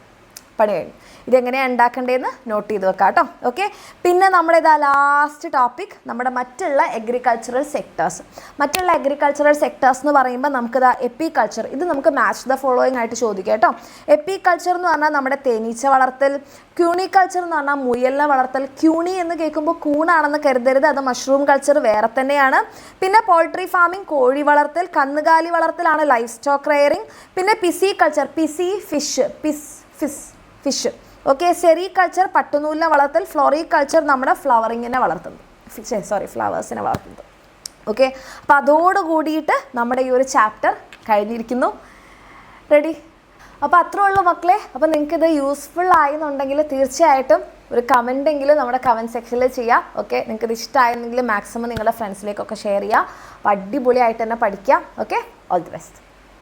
പണി കഴിഞ്ഞു. ഇതെങ്ങനെയാണ് ഉണ്ടാക്കേണ്ടതെന്ന് നോട്ട് ചെയ്ത് വെക്കാം കേട്ടോ. ഓക്കെ, പിന്നെ നമ്മുടെ ഇതാ ലാസ്റ്റ് ടോപ്പിക്, നമ്മുടെ മറ്റുള്ള അഗ്രികൾച്ചറൽ സെക്ടേഴ്സ്. മറ്റുള്ള അഗ്രികൾച്ചറൽ സെക്ടേഴ്സ് എന്ന് പറയുമ്പോൾ നമുക്കിതാ എപ്പികൾച്ചർ, ഇത് നമുക്ക് മാച്ച് ദ ഫോളോയിങ് ആയിട്ട് ചോദിക്കാം കേട്ടോ. എപ്പികൾച്ചർ എന്ന് പറഞ്ഞാൽ നമ്മുടെ തേനീച്ച വളർത്തൽ. ക്യൂണിക്കൾച്ചർ എന്ന് പറഞ്ഞാൽ മുയലിനെ വളർത്തൽ. ക്യൂണി എന്ന് കേൾക്കുമ്പോൾ കൂണാണെന്ന് കരുതരുത്, അത് മഷ്റൂം കൾച്ചർ വേറെ തന്നെയാണ്. പിന്നെ പോൾട്രി ഫാമിംഗ്, കോഴി വളർത്തൽ. കന്നുകാലി വളർത്തലാണ് ലൈഫ് സ്റ്റോക്ക് റെയറിങ്. പിന്നെ pisciculture, pisci fish, fish. Okay, sericulture പട്ടുനൂലിനെ വളർത്തൽ. ഫ്ലോറികൾച്ചർ നമ്മുടെ ഫ്ലവറിങ്ങിനെ വളർത്തുന്നത്, ഫ്ലവേഴ്സിനെ വളർത്തുന്നത്. ഓക്കെ, അപ്പോൾ അതോട് കൂടിയിട്ട് നമ്മുടെ ഈ ഒരു ചാപ്റ്റർ കഴിഞ്ഞിരിക്കുന്നു. റെഡി? അപ്പോൾ അത്രേ ഉള്ളൂ മക്കളെ. അപ്പോൾ നിങ്ങൾക്കിത് യൂസ്ഫുൾ ആയെന്നുണ്ടെങ്കിൽ തീർച്ചയായിട്ടും ഒരു കമൻ്റ് എങ്കിലും നമ്മുടെ കമൻറ്റ് സെക്ഷനിൽ ചെയ്യുക. ഓക്കെ, നിങ്ങൾക്കിത് ഇഷ്ടമായെങ്കിൽ മാക്സിമം നിങ്ങളുടെ ഫ്രണ്ട്സിലേക്കൊക്കെ ഷെയർ ചെയ്യുക. അപ്പോൾ അടിപൊളിയായിട്ട് തന്നെ പഠിക്കുക. Okay, all the best.